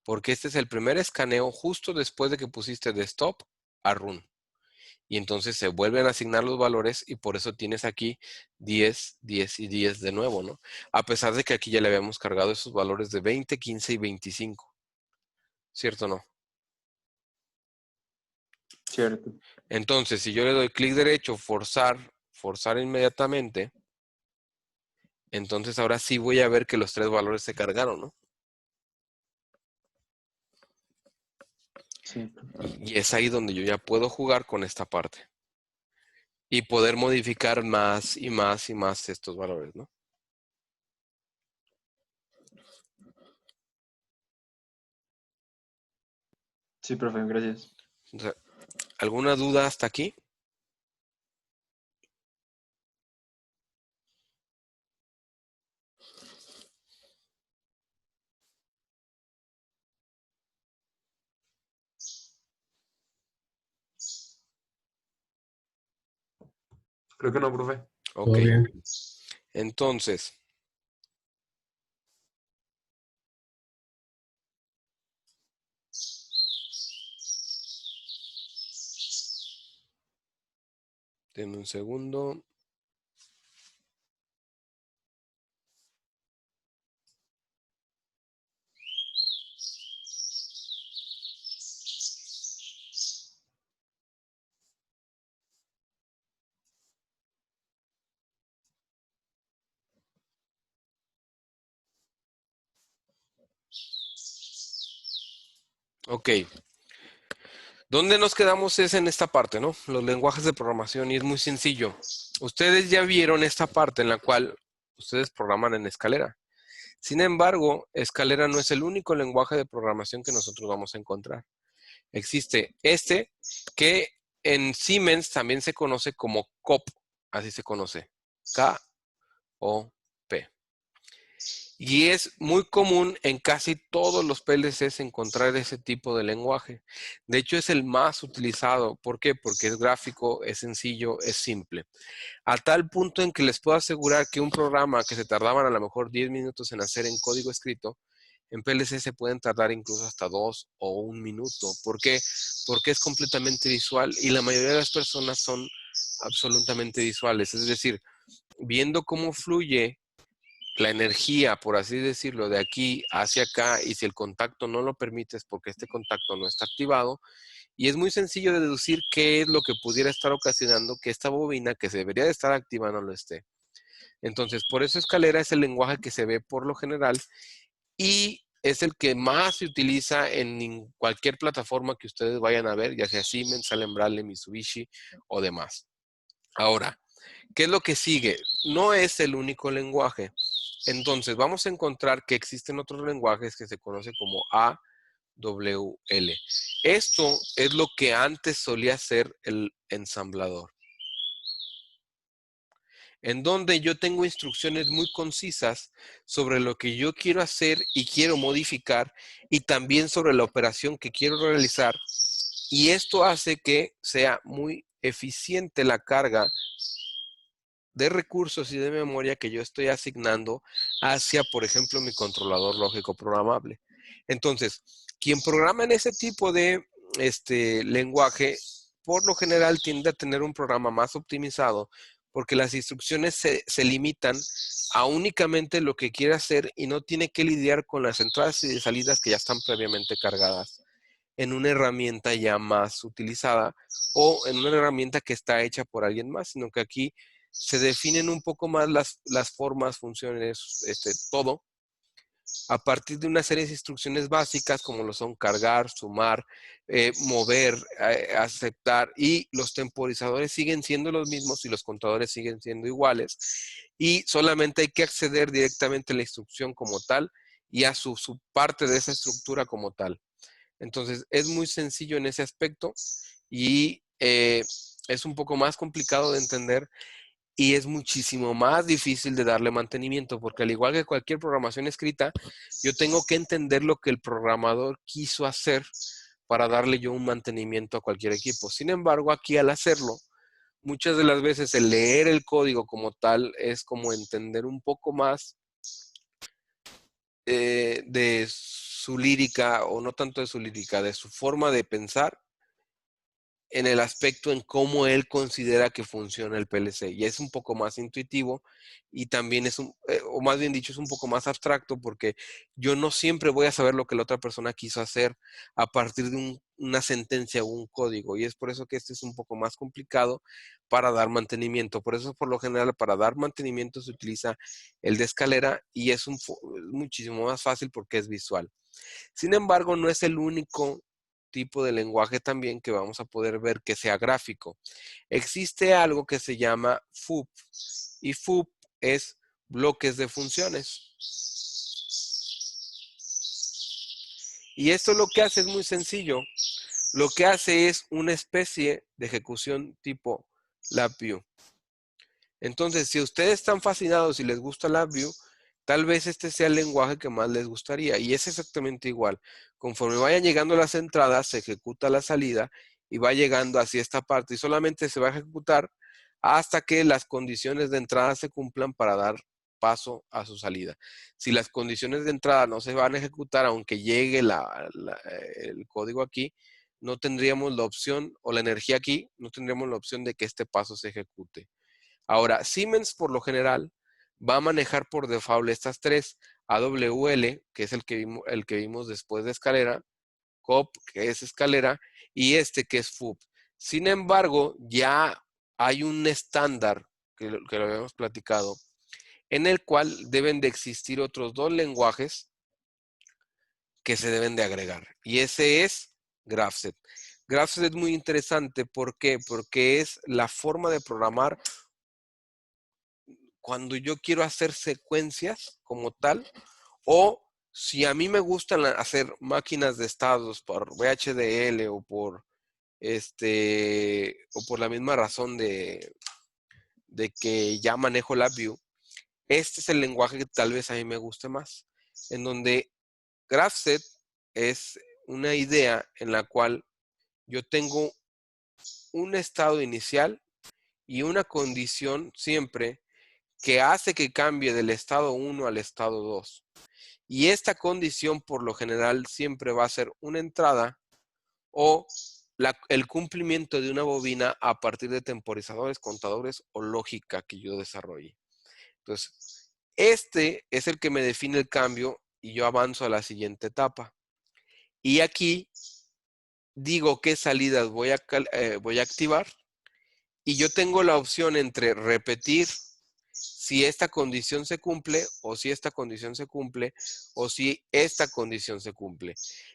Porque este es el primer escaneo justo después de que pusiste de stop a run. Y entonces se vuelven a asignar los valores y por eso tienes aquí 10, 10 y 10 de nuevo, ¿no? A pesar de que aquí ya le habíamos cargado esos valores de 20, 15 y 25. ¿Cierto o no? Cierto. Entonces, si yo le doy clic derecho, forzar inmediatamente, entonces ahora sí voy a ver que los 3 valores se cargaron, ¿no? Sí. Y es ahí donde yo ya puedo jugar con esta parte. Y poder modificar más y más y más estos valores, ¿no? Sí, profe, gracias. O sea, ¿alguna duda hasta aquí? Creo que no, profe. Ok. Entonces, denme un segundo. Ok. ¿Dónde nos quedamos es en esta parte, ¿no? Los lenguajes de programación y es muy sencillo. Ustedes ya vieron esta parte en la cual ustedes programan en Escalera. Sin embargo, Escalera no es el único lenguaje de programación que nosotros vamos a encontrar. Existe este que en Siemens también se conoce como COP, así se conoce, K-O-P. Y es muy común en casi todos los PLCs encontrar ese tipo de lenguaje. De hecho, es el más utilizado. ¿Por qué? Porque es gráfico, es sencillo, es simple. A tal punto en que les puedo asegurar que un programa que se tardaban a lo mejor 10 minutos en hacer en código escrito, en PLC se pueden tardar incluso hasta 2 o 1 minuto. ¿Por qué? Porque es completamente visual y la mayoría de las personas son absolutamente visuales. Es decir, viendo cómo fluye la energía, por así decirlo, de aquí hacia acá, y si el contacto no lo permite es porque este contacto no está activado, y es muy sencillo de deducir qué es lo que pudiera estar ocasionando que esta bobina que se debería de estar activa no lo esté. Entonces, por eso Escalera es el lenguaje que se ve por lo general y es el que más se utiliza en cualquier plataforma que ustedes vayan a ver, ya sea Siemens, Allen-Bradley, Mitsubishi o demás. Ahora, ¿qué es lo que sigue? No es el único lenguaje. Entonces, vamos a encontrar que existen otros lenguajes que se conoce como AWL. Esto es lo que antes solía ser el ensamblador, en donde yo tengo instrucciones muy concisas sobre lo que yo quiero hacer y quiero modificar, y también sobre la operación que quiero realizar. Y esto hace que sea muy eficiente la carga de recursos y de memoria que yo estoy asignando hacia, por ejemplo, mi controlador lógico programable. Entonces, quien programa en ese tipo de lenguaje, por lo general tiende a tener un programa más optimizado porque las instrucciones se limitan a únicamente lo que quiere hacer y no tiene que lidiar con las entradas y salidas que ya están previamente cargadas en una herramienta ya más utilizada o en una herramienta que está hecha por alguien más, sino que aquí se definen un poco más las formas, funciones, todo, a partir de una serie de instrucciones básicas como lo son cargar, sumar, mover, aceptar, y los temporizadores siguen siendo los mismos y los contadores siguen siendo iguales, y solamente hay que acceder directamente a la instrucción como tal y a su parte de esa estructura como tal. Entonces, es muy sencillo en ese aspecto y es un poco más complicado de entender y es muchísimo más difícil de darle mantenimiento, porque al igual que cualquier programación escrita, yo tengo que entender lo que el programador quiso hacer para darle yo un mantenimiento a cualquier equipo. Sin embargo, aquí al hacerlo, muchas de las veces el leer el código como tal es como entender un poco más de su lírica, o no tanto de su lírica, de su forma de pensar en el aspecto en cómo él considera que funciona el PLC. Y es un poco más intuitivo y también es o más bien dicho, es un poco más abstracto, porque yo no siempre voy a saber lo que la otra persona quiso hacer a partir de una sentencia o un código. Y es por eso que este es un poco más complicado para dar mantenimiento. Por eso, por lo general, para dar mantenimiento se utiliza el de escalera y es muchísimo más fácil porque es visual. Sin embargo, no es el único tipo de lenguaje también que vamos a poder ver que sea gráfico. Existe algo que se llama FUP, y FUP es bloques de funciones. Y esto lo que hace es muy sencillo. Lo que hace es una especie de ejecución tipo LabVIEW. Entonces, si ustedes están fascinados y les gusta LabVIEW, tal vez este sea el lenguaje que más les gustaría. Y es exactamente igual. Conforme vayan llegando las entradas, se ejecuta la salida y va llegando hacia esta parte. Y solamente se va a ejecutar hasta que las condiciones de entrada se cumplan para dar paso a su salida. Si las condiciones de entrada no se van a ejecutar, aunque llegue el código aquí, no tendríamos la opción, o la energía aquí, no tendríamos la opción de que este paso se ejecute. Ahora, Siemens por lo general va a manejar por default estas tres: AWL, que es el que vimos después de escalera, COP, que es escalera, y este que es FUP. Sin embargo, ya hay un estándar, que lo habíamos platicado, en el cual deben de existir otros dos lenguajes que se deben de agregar. Y ese es Grafset. Grafset es muy interesante. ¿Por qué? Porque es la forma de programar cuando yo quiero hacer secuencias como tal, o si a mí me gustan hacer máquinas de estados por VHDL o por la misma razón de que ya manejo LabVIEW, este es el lenguaje que tal vez a mí me guste más, en donde Grafset es una idea en la cual yo tengo un estado inicial y una condición siempre que hace que cambie del estado 1 al estado 2. Y esta condición por lo general siempre va a ser una entrada o el cumplimiento de una bobina a partir de temporizadores, contadores o lógica que yo desarrolle. Entonces, este es el que me define el cambio y yo avanzo a la siguiente etapa. Y aquí digo qué salidas voy a activar, y yo tengo la opción entre repetir si esta condición se cumple, o si esta condición se cumple, o si esta condición se cumple.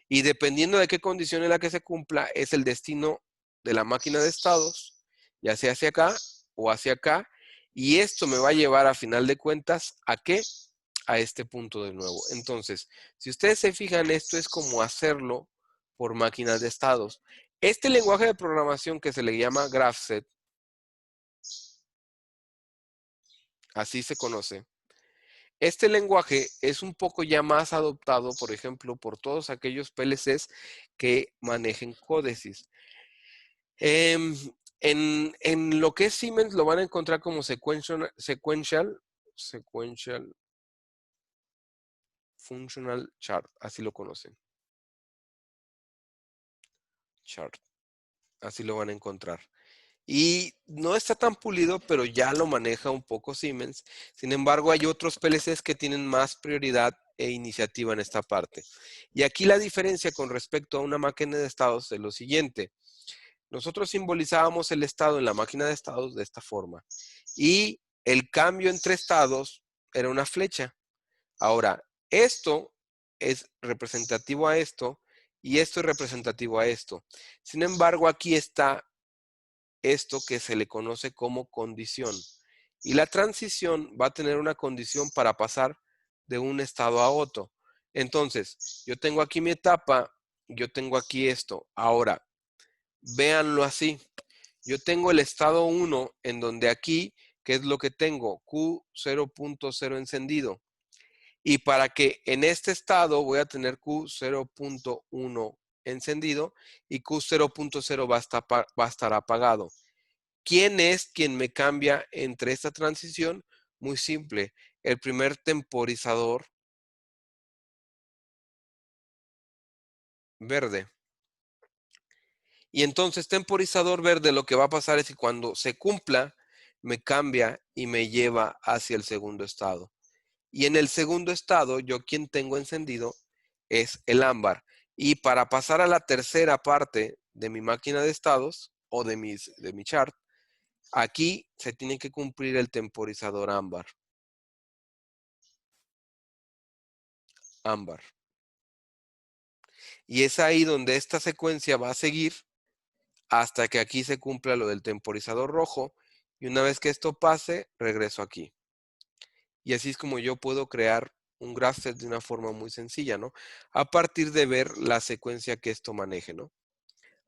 Y dependiendo de qué condición es la que se cumpla, es el destino de la máquina de estados, ya sea hacia acá o hacia acá. Y esto me va a llevar a final de cuentas, ¿a qué? A este punto de nuevo. Entonces, si ustedes se fijan, esto es como hacerlo por máquinas de estados. Este lenguaje de programación que se le llama Grafset, así se conoce. Este lenguaje es un poco ya más adoptado, por ejemplo, por todos aquellos PLCs que manejen códices. En lo que es Siemens lo van a encontrar como sequential functional chart, así lo conocen. Chart, así lo van a encontrar. Y no está tan pulido, pero ya lo maneja un poco Siemens. Sin embargo, hay otros PLCs que tienen más prioridad e iniciativa en esta parte. Y aquí la diferencia con respecto a una máquina de estados es lo siguiente. Nosotros simbolizábamos el estado en la máquina de estados de esta forma. Y el cambio entre estados era una flecha. Ahora, esto es representativo a esto y esto es representativo a esto. Sin embargo, aquí está esto que se le conoce como condición. Y la transición va a tener una condición para pasar de un estado a otro. Entonces, yo tengo aquí mi etapa, yo tengo aquí esto. Ahora, véanlo así. Yo tengo el estado 1 en donde aquí, ¿qué es lo que tengo? Q0.0 encendido. Y para que en este estado voy a tener Q0.1 encendido y Q0.0 va a estar apagado. ¿Quién es quien me cambia entre esta transición? Muy simple, el primer temporizador verde. Y entonces temporizador verde lo que va a pasar es que cuando se cumpla, me cambia y me lleva hacia el segundo estado. Y en el segundo estado, yo quien tengo encendido es el ámbar. Y para pasar a la tercera parte de mi máquina de estados o de mi chart, aquí se tiene que cumplir el temporizador ámbar. Ámbar. Y es ahí donde esta secuencia va a seguir hasta que aquí se cumpla lo del temporizador rojo. Y una vez que esto pase, regreso aquí. Y así es como yo puedo crear un graph set de una forma muy sencilla, ¿no? A partir de ver la secuencia que esto maneje, ¿no?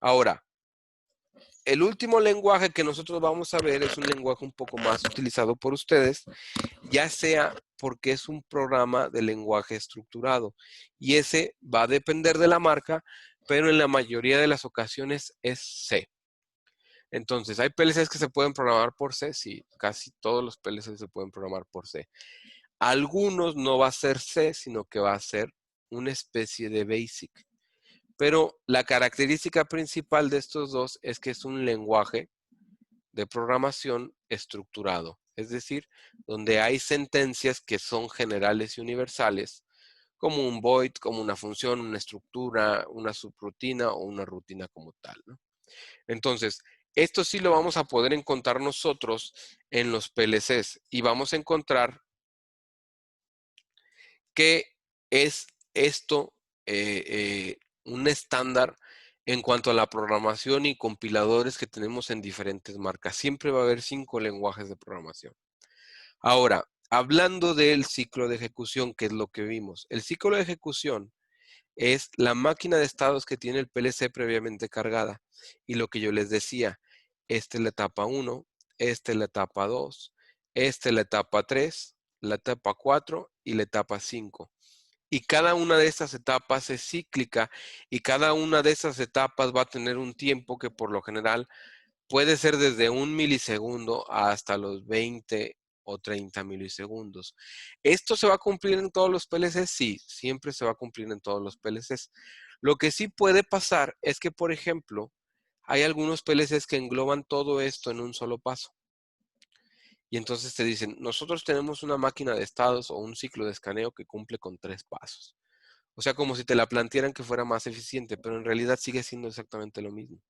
Ahora, el último lenguaje que nosotros vamos a ver es un lenguaje un poco más utilizado por ustedes, ya sea porque es un programa de lenguaje estructurado. Y ese va a depender de la marca, pero en la mayoría de las ocasiones es C. Entonces, ¿hay PLCs que se pueden programar por C? Sí, casi todos los PLCs se pueden programar por C. Algunos no va a ser C, sino que va a ser una especie de BASIC. Pero la característica principal de estos dos es que es un lenguaje de programación estructurado. Es decir, donde hay sentencias que son generales y universales, como un void, como una función, una estructura, una subrutina o una rutina como tal, ¿no? Entonces, esto sí lo vamos a poder encontrar nosotros en los PLCs y vamos a encontrar que es esto un estándar en cuanto a la programación y compiladores que tenemos en diferentes marcas. Siempre va a haber 5 lenguajes de programación. Ahora, hablando del ciclo de ejecución, que es lo que vimos. El ciclo de ejecución es la máquina de estados que tiene el PLC previamente cargada. Y lo que yo les decía, esta es la etapa 1, esta es la etapa 2, esta es la etapa 3, la etapa 4 y la etapa 5. Y cada una de estas etapas es cíclica y cada una de esas etapas va a tener un tiempo que por lo general puede ser desde 1 milisegundo hasta los 20 o 30 milisegundos. ¿Esto se va a cumplir en todos los PLCs? Sí, siempre se va a cumplir en todos los PLCs. Lo que sí puede pasar es que, por ejemplo, hay algunos PLCs que engloban todo esto en un solo paso. Y entonces te dicen, nosotros tenemos una máquina de estados o un ciclo de escaneo que cumple con 3 pasos. O sea, como si te la plantearan que fuera más eficiente, pero en realidad sigue siendo exactamente lo mismo.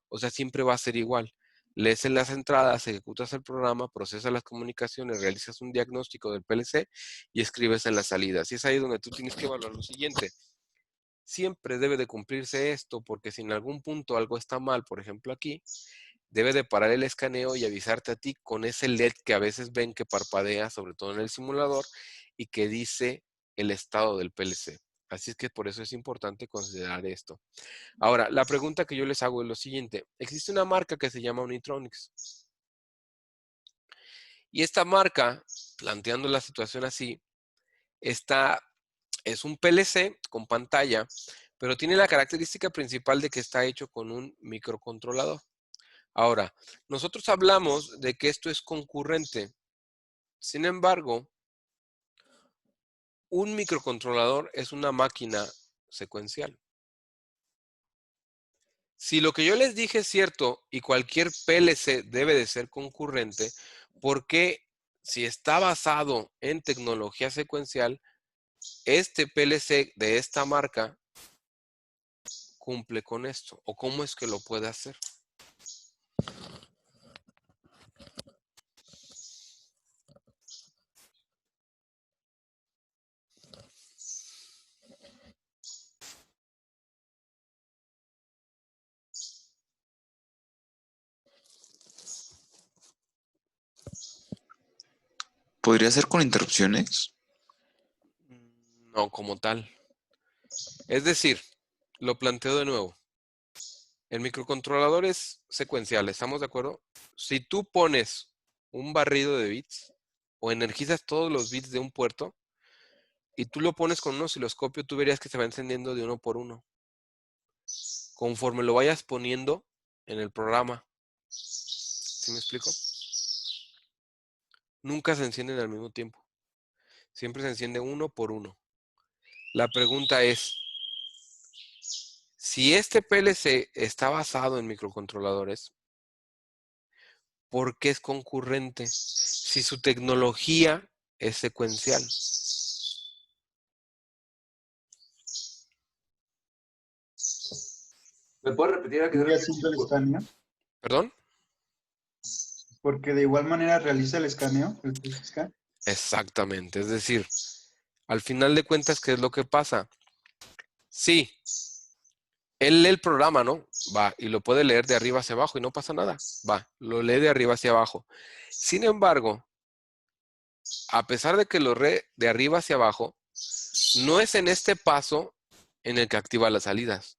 O sea, siempre va a ser igual. Lees en las entradas, ejecutas el programa, procesas las comunicaciones, realizas un diagnóstico del PLC y escribes en las salidas. Y es ahí donde tú tienes que evaluar lo siguiente. Siempre debe de cumplirse esto porque si en algún punto algo está mal, por ejemplo aquí, debe de parar el escaneo y avisarte a ti con ese LED que a veces ven que parpadea, sobre todo en el simulador, y que dice el estado del PLC. Así es que por eso es importante considerar esto. Ahora, la pregunta que yo les hago es lo siguiente. Existe una marca que se llama Unitronics. Y esta marca, planteando la situación así, es un PLC con pantalla, pero tiene la característica principal de que está hecho con un microcontrolador. Ahora, nosotros hablamos de que esto es concurrente. Sin embargo, un microcontrolador es una máquina secuencial. Si lo que yo les dije es cierto y cualquier PLC debe de ser concurrente, ¿por qué si está basado en tecnología secuencial, este PLC de esta marca cumple con esto? ¿O cómo es que lo puede hacer? ¿Podría ser con interrupciones? No, como tal. Es decir, lo planteo de nuevo. El microcontrolador es secuencial, ¿estamos de acuerdo? Si tú pones un barrido de bits o energizas todos los bits de un puerto y tú lo pones con un osciloscopio, tú verías que se va encendiendo de uno por uno. Conforme lo vayas poniendo en el programa. ¿Sí me explico? Nunca se encienden al mismo tiempo. Siempre se enciende uno por uno. La pregunta es, si este PLC está basado en microcontroladores, ¿por qué es concurrente? Si su tecnología es secuencial. ¿Me puedes repetir a qué se ¿Sigue refiere? haciendo el escaneo? ¿Perdón? Porque de igual manera realiza el escaneo, el first scan. Exactamente. Es decir, al final de cuentas, ¿qué es lo que pasa? Sí, él lee el programa, ¿no? Va, y lo puede leer de arriba hacia abajo y no pasa nada. Va, lo lee de arriba hacia abajo. Sin embargo, a pesar de que lo lee de arriba hacia abajo, no es en este paso en el que activa las salidas,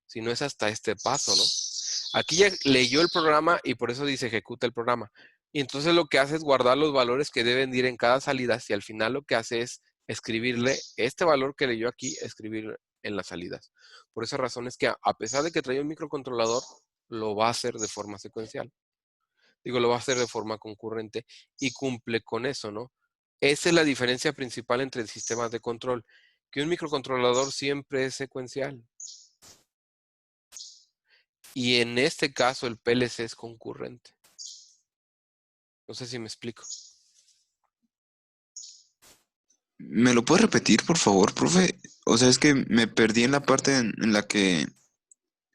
sino es hasta este paso, ¿no? Aquí ya leyó el programa y por eso dice ejecuta el programa. Y entonces lo que hace es guardar los valores que deben ir en cada salida y al final lo que hace es escribirle este valor que leyó aquí, escribir en las salidas. Por esa razón es que a pesar de que trae un microcontrolador, lo va a hacer de forma secuencial. Digo, lo va a hacer de forma concurrente y cumple con eso, ¿no? Esa es la diferencia principal entre sistemas de control, que un microcontrolador siempre es secuencial. Y en este caso el PLC es concurrente. No sé si me explico. ¿Me lo puede repetir, por favor, profe? O sea, es que me perdí en la parte en la que...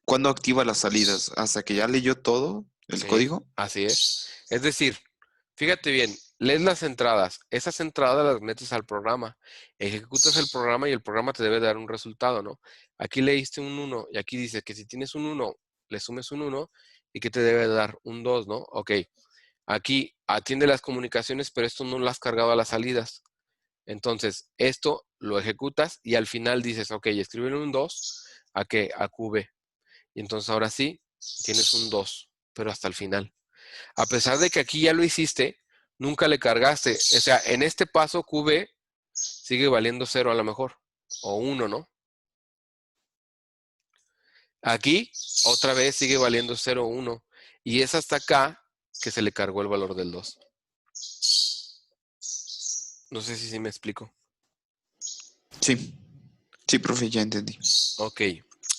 ¿Cuándo activa las salidas? ¿Hasta que ya leyó todo el Sí, código? así es. Es decir, fíjate bien, lees las entradas. Esas entradas las metes al programa. Ejecutas el programa y el programa te debe dar un resultado, ¿no? Aquí leíste un 1 y aquí dice que si tienes un 1, le sumes un 1 y que te debe dar un 2, ¿no? Ok. Aquí atiende las comunicaciones, pero esto no lo has cargado a las salidas. Entonces, esto lo ejecutas y al final dices, ok, escríbele un 2 a que a QB. Y entonces ahora sí, tienes un 2, pero hasta el final. A pesar de que aquí ya lo hiciste, nunca le cargaste. O sea, en este paso QB sigue valiendo 0 a lo mejor, o 1, ¿no? Aquí otra vez sigue valiendo 0 o 1. Y es hasta acá que se le cargó el valor del 2. No sé si me explico. Sí. Sí, profe, ya entendí. Ok.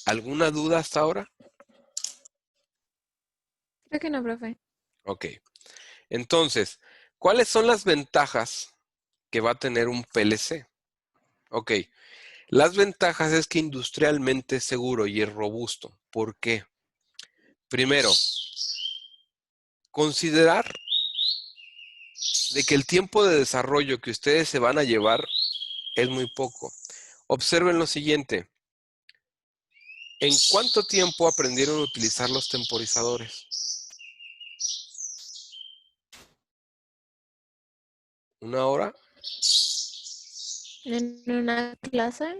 ¿Alguna duda hasta ahora? Creo que no, profe. Ok. Entonces, ¿cuáles son las ventajas que va a tener un PLC? Ok. Las ventajas es que industrialmente es seguro y es robusto. ¿Por qué? Primero, considerar de que el tiempo de desarrollo que ustedes se van a llevar es muy poco. Observen lo siguiente. ¿En cuánto tiempo aprendieron a utilizar los temporizadores? ¿Una hora? En una clase.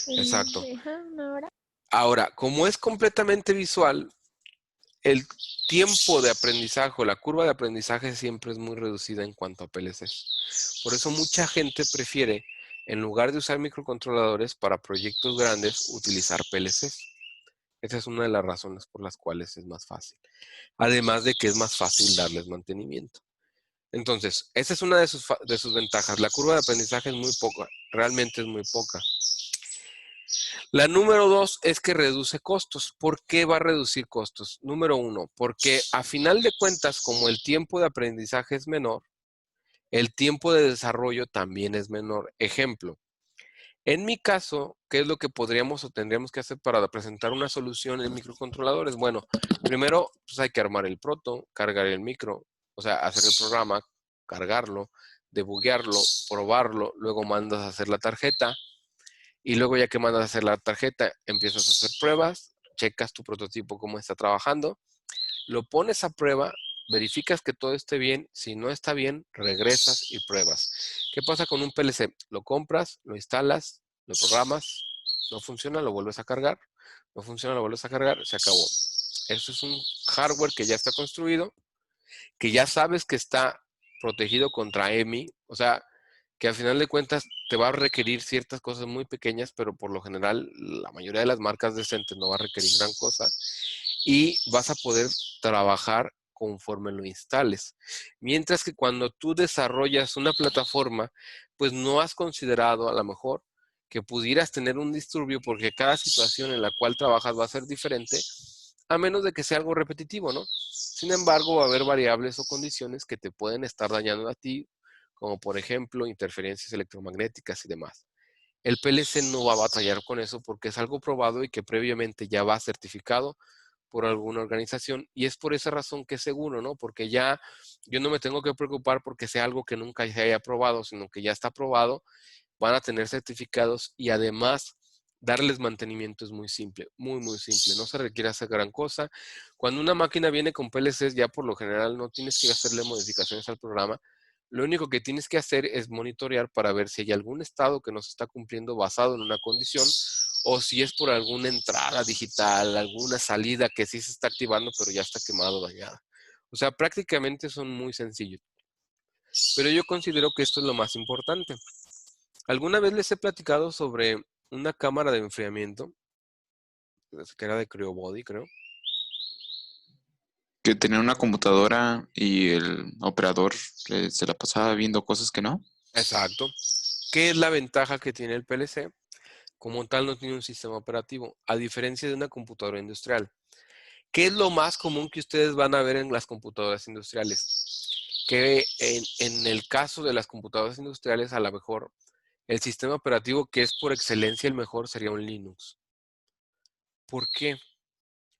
Exacto. Ajá, una hora. Ahora, como es completamente visual, el tiempo de aprendizaje o la curva de aprendizaje siempre es muy reducida en cuanto a PLCs. Por eso mucha gente prefiere, en lugar de usar microcontroladores para proyectos grandes, utilizar PLCs. Esa es una de las razones por las cuales es más fácil. Además de que es más fácil darles mantenimiento. Entonces, esa es una de sus ventajas. La curva de aprendizaje es muy poca, realmente es muy poca. La número 2 es que reduce costos. ¿Por qué va a reducir costos? Número 1, porque a final de cuentas, como el tiempo de aprendizaje es menor, el tiempo de desarrollo también es menor. Ejemplo, en mi caso, ¿qué es lo que podríamos o tendríamos que hacer para presentar una solución en microcontroladores? Bueno, primero pues hay que armar el proto, cargar el micro, o sea, hacer el programa, cargarlo, debuguearlo, probarlo, luego mandas a hacer la tarjeta y luego ya que mandas a hacer la tarjeta, empiezas a hacer pruebas, checas tu prototipo cómo está trabajando, lo pones a prueba verificas que todo esté bien. Si no está bien, regresas y pruebas. ¿Qué pasa con un PLC? Lo compras, lo instalas, lo programas, no funciona, lo vuelves a cargar, no funciona, lo vuelves a cargar, se acabó. Eso es un hardware que ya está construido, que ya sabes que está protegido contra EMI, o sea, que al final de cuentas te va a requerir ciertas cosas muy pequeñas, pero por lo general la mayoría de las marcas decentes no va a requerir gran cosa y vas a poder trabajar conforme lo instales. Mientras que cuando tú desarrollas una plataforma, pues no has considerado a lo mejor que pudieras tener un disturbio porque cada situación en la cual trabajas va a ser diferente, a menos de que sea algo repetitivo, ¿no? Sin embargo, va a haber variables o condiciones que te pueden estar dañando a ti, como por ejemplo interferencias electromagnéticas y demás. El PLC no va a batallar con eso porque es algo probado y que previamente ya va certificado por alguna organización y es por esa razón que es seguro, ¿no? Porque ya yo no me tengo que preocupar porque sea algo que nunca se haya probado, sino que ya está probado, van a tener certificados y además darles mantenimiento es muy simple, muy simple, no se requiere hacer gran cosa. Cuando una máquina viene con PLCs, ya por lo general no tienes que hacerle modificaciones al programa, lo único que tienes que hacer es monitorear para ver si hay algún estado que no se está cumpliendo basado en una condición o si es por alguna entrada digital, alguna salida que sí se está activando pero ya está quemado o dañada. O sea, prácticamente son muy sencillos. Pero yo considero que esto es lo más importante. ¿Alguna vez les he platicado sobre una cámara de enfriamiento? Que era de CryoBody, creo. Que tenía una computadora y el operador se la pasaba viendo cosas que no. Exacto. ¿Qué es la ventaja que tiene el PLC? Como tal no tiene un sistema operativo, a diferencia de una computadora industrial. ¿Qué es lo más común que ustedes van a ver en las computadoras industriales? Que en el caso de las computadoras industriales, a lo mejor el sistema operativo que es por excelencia el mejor sería un Linux. ¿Por qué?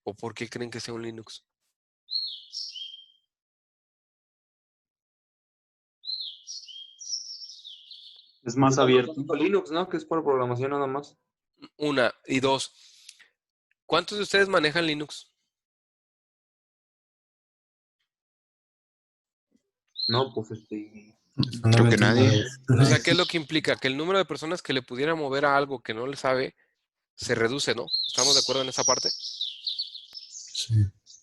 ¿O por qué creen que sea un Linux? Es más abierto. Linux, ¿no? Que es por programación nada más. Una. Y dos, ¿cuántos de ustedes manejan Linux? No, pues Creo que nadie. O sea, ¿qué es lo que implica? Que el número de personas que le pudiera mover a algo que no le sabe se reduce, ¿no? ¿Estamos de acuerdo en esa parte? Sí.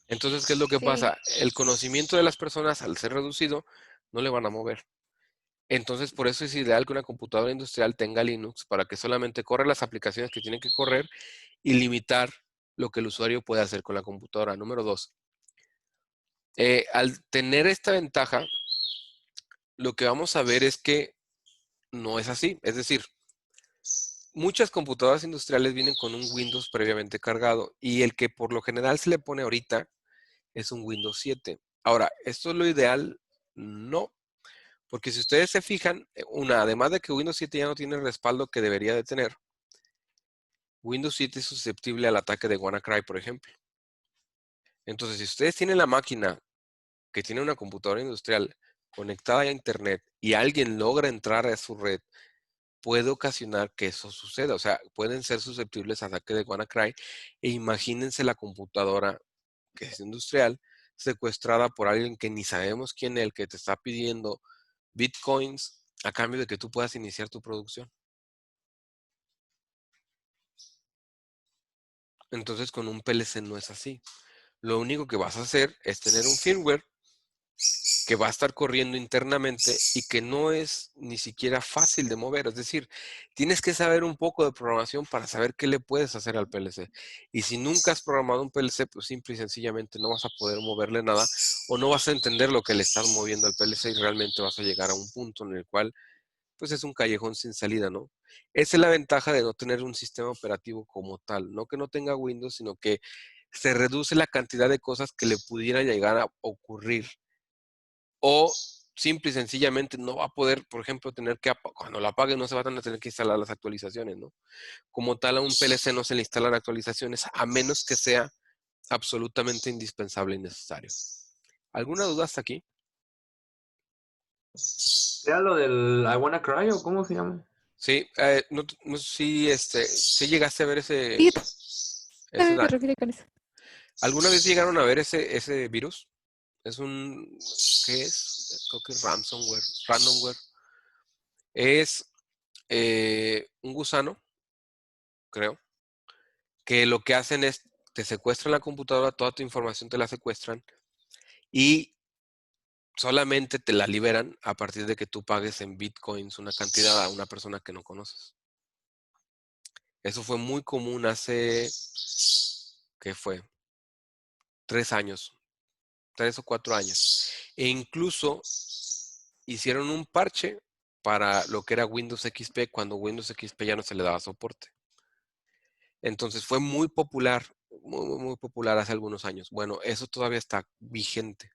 Entonces, ¿qué es lo que Sí. pasa? El conocimiento de las personas, al ser reducido, no le van a mover. Entonces, por eso es ideal que una computadora industrial tenga Linux para que solamente corra las aplicaciones que tienen que correr y limitar lo que el usuario puede hacer con la computadora. Número dos, al tener esta ventaja, lo que vamos a ver es que no es así. Es decir, muchas computadoras industriales vienen con un Windows previamente cargado y el que por lo general se le pone ahorita es un Windows 7. Ahora, ¿esto es lo ideal? No, porque si ustedes se fijan, además de que Windows 7 ya no tiene el respaldo que debería de tener, Windows 7 es susceptible al ataque de WannaCry, por ejemplo. Entonces, si ustedes tienen la máquina que tiene una computadora industrial conectada a Internet y alguien logra entrar a su red, puede ocasionar que eso suceda. O sea, pueden ser susceptibles a ataque de WannaCry e imagínense la computadora que es industrial secuestrada por alguien que ni sabemos quién es, el que te está pidiendo bitcoins a cambio de que tú puedas iniciar tu producción. Entonces con un PLC no es así. Lo único que vas a hacer es tener un firmware que va a estar corriendo internamente y que no es ni siquiera fácil de mover. Es decir, tienes que saber un poco de programación para saber qué le puedes hacer al PLC. Y si nunca has programado un PLC, pues simple y sencillamente no vas a poder moverle nada o no vas a entender lo que le estás moviendo al PLC y realmente vas a llegar a un punto en el cual pues es un callejón sin salida, ¿no? Esa es la ventaja de no tener un sistema operativo como tal, no que no tenga Windows, sino que se reduce la cantidad de cosas que le pudiera llegar a ocurrir. O simple y sencillamente no va a poder, por ejemplo, tener que, cuando la apague no se van a tener que instalar las actualizaciones, ¿no? Como tal, a un PLC no se le instalan actualizaciones, a menos que sea absolutamente indispensable y necesario. ¿Alguna duda hasta aquí? ¿Era lo del I Wanna Cry o cómo se llama? Sí, no sé si llegaste a ver ese... Sí, ese también me refiero con eso. ¿Alguna vez llegaron a ver ese virus? Es un, ¿qué es? Creo que es randomware. Es un gusano, creo, que lo que hacen es, te secuestran la computadora, toda tu información te la secuestran y solamente te la liberan a partir de que tú pagues en bitcoins una cantidad a una persona que no conoces. Eso fue muy común hace, ¿qué fue? 3 años, 3 o 4 años. E incluso hicieron un parche para lo que era Windows XP cuando Windows XP ya no se le daba soporte. Entonces fue muy popular, muy popular hace algunos años. Bueno, eso todavía está vigente,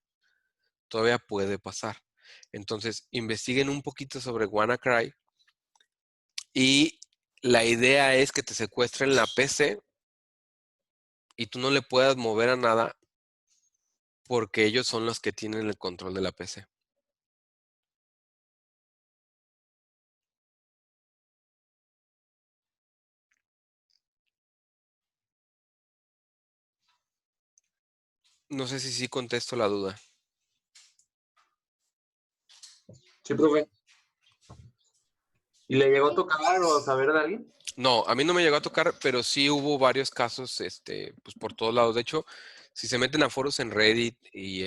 todavía puede pasar. Entonces, investiguen un poquito sobre WannaCry y la idea es que te secuestren la PC y tú no le puedas mover a nada porque ellos son los que tienen el control de la PC. No sé si sí contesto la duda. Sí, profe. ¿Y le llegó a tocar o saber de alguien? No, a mí no me llegó a tocar, pero sí hubo varios casos, pues por todos lados. De hecho, si se meten a foros en Reddit y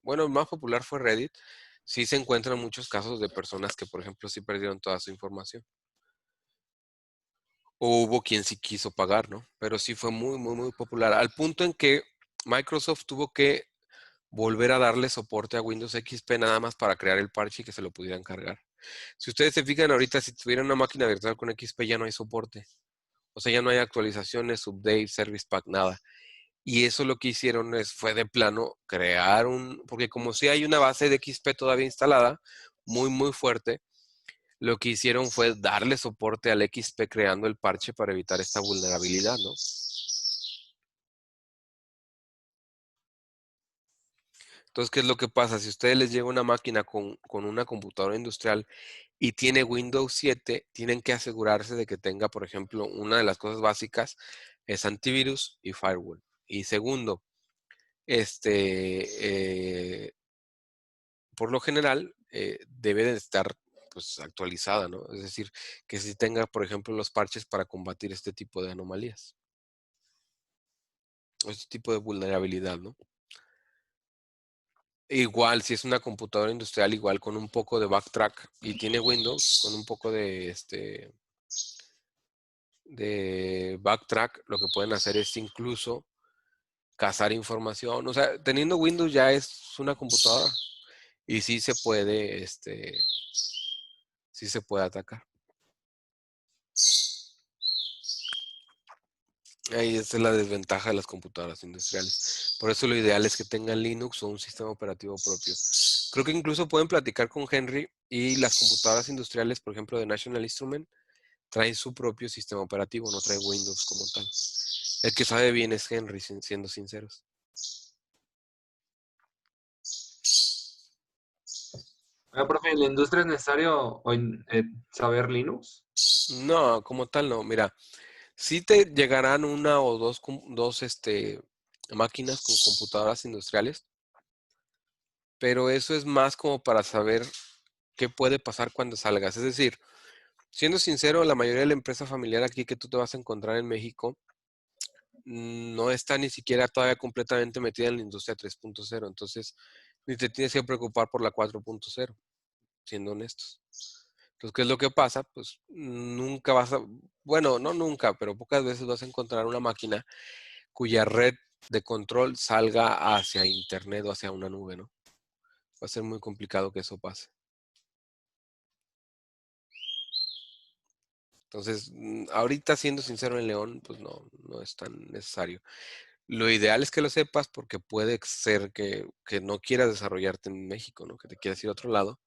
bueno, el más popular fue Reddit, sí se encuentran muchos casos de personas que, por ejemplo, sí perdieron toda su información. O hubo quien sí quiso pagar, ¿no? Pero sí fue muy popular. Al punto en que Microsoft tuvo que volver a darle soporte a Windows XP nada más para crear el parche y que se lo pudieran cargar. Si ustedes se fijan ahorita, si tuvieran una máquina virtual con XP ya no hay soporte. O sea, ya no hay actualizaciones, update, service pack, nada. Y eso lo que hicieron fue de plano crear porque como si hay una base de XP todavía instalada, muy fuerte, lo que hicieron fue darle soporte al XP creando el parche para evitar esta vulnerabilidad, ¿no? Entonces, ¿qué es lo que pasa? Si a ustedes les llega una máquina con una computadora industrial y tiene Windows 7, tienen que asegurarse de que tenga, por ejemplo, una de las cosas básicas es antivirus y firewall. Y segundo, por lo general, debe de estar pues actualizada, ¿no? Es decir, que si tenga, por ejemplo, los parches para combatir este tipo de anomalías, o este tipo de vulnerabilidad, ¿no? Igual, si es una computadora industrial, igual con un poco de backtrack y tiene Windows, con un poco de backtrack, lo que pueden hacer es incluso cazar información. O sea, teniendo Windows ya es una computadora y sí se puede atacar. Ahí esa es la desventaja de las computadoras industriales. Por eso lo ideal es que tengan Linux o un sistema operativo propio. Creo que incluso pueden platicar con Henry y las computadoras industriales, por ejemplo, de National Instrument, traen su propio sistema operativo, no trae Windows como tal. El que sabe bien es Henry, siendo sinceros. Oiga, profe, ¿en la industria es necesario saber Linux? No, como tal no. Mira, sí te llegarán una o dos máquinas con computadoras industriales, pero eso es más como para saber qué puede pasar cuando salgas. Es decir, siendo sincero, la mayoría de la empresa familiar aquí que tú te vas a encontrar en México no está ni siquiera todavía completamente metida en la industria 3.0. Entonces, ni te tienes que preocupar por la 4.0, siendo honestos. Entonces, ¿qué es lo que pasa? Pues nunca bueno, no nunca, pero pocas veces vas a encontrar una máquina cuya red de control salga hacia internet o hacia una nube, ¿no? Va a ser muy complicado que eso pase. Entonces, ahorita siendo sincero en León, pues no es tan necesario. Lo ideal es que lo sepas porque puede ser que no quieras desarrollarte en México, ¿no? Que te quieras ir a otro lado.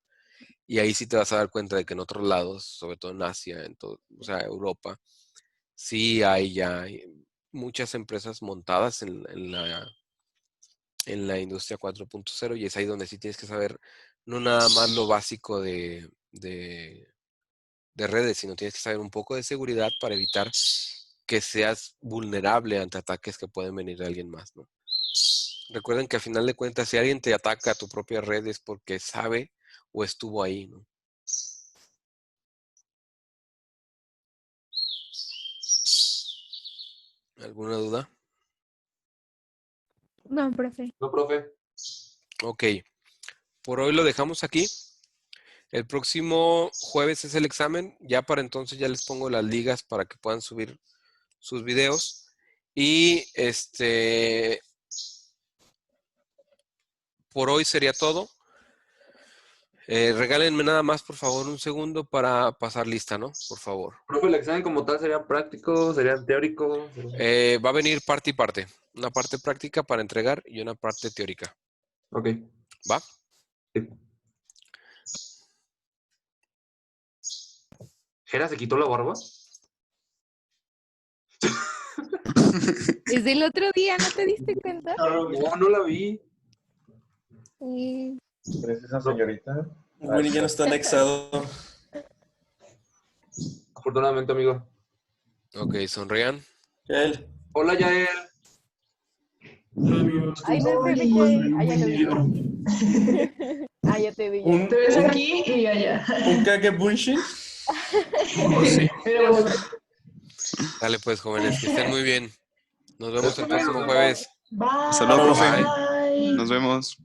Y ahí sí te vas a dar cuenta de que en otros lados, sobre todo en Asia, o sea, Europa, sí hay muchas empresas montadas en la industria 4.0 y es ahí donde sí tienes que saber no nada más lo básico de redes, sino tienes que saber un poco de seguridad para evitar que seas vulnerable ante ataques que pueden venir de alguien más, ¿no? Recuerden que a final de cuentas, si alguien te ataca a tu propia red es porque sabe o estuvo ahí, ¿no? ¿Alguna duda? No, profe. No, profe. Ok. Por hoy lo dejamos aquí. El próximo jueves es el examen. Ya para entonces ya les pongo las ligas para que puedan subir sus videos. Y por hoy sería todo. Regálenme nada más, por favor, un segundo para pasar lista, ¿no? Por favor. Profe, el examen como tal sería práctico, sería teórico. Va a venir parte y parte. Una parte práctica para entregar y una parte teórica. Ok. ¿Va? Sí. ¿Jera se quitó la barba? Desde el otro día, ¿no te diste cuenta? No, no la vi. Sí. Preciosa señorita. Winnie ya no está anexado. Afortunadamente, amigo. Ok, sonrían. Yael. Hola, Yael. Ay, no es el Yael. Ah, ya lo vi. Ah, ya te vi. Un, Te ves aquí y allá. un Kagebunshi. Pero bueno, Dale pues, jóvenes, que estén muy bien. Nos vemos el Bueno, próximo jueves. bye. Hasta luego, profe. Bye. Nos vemos.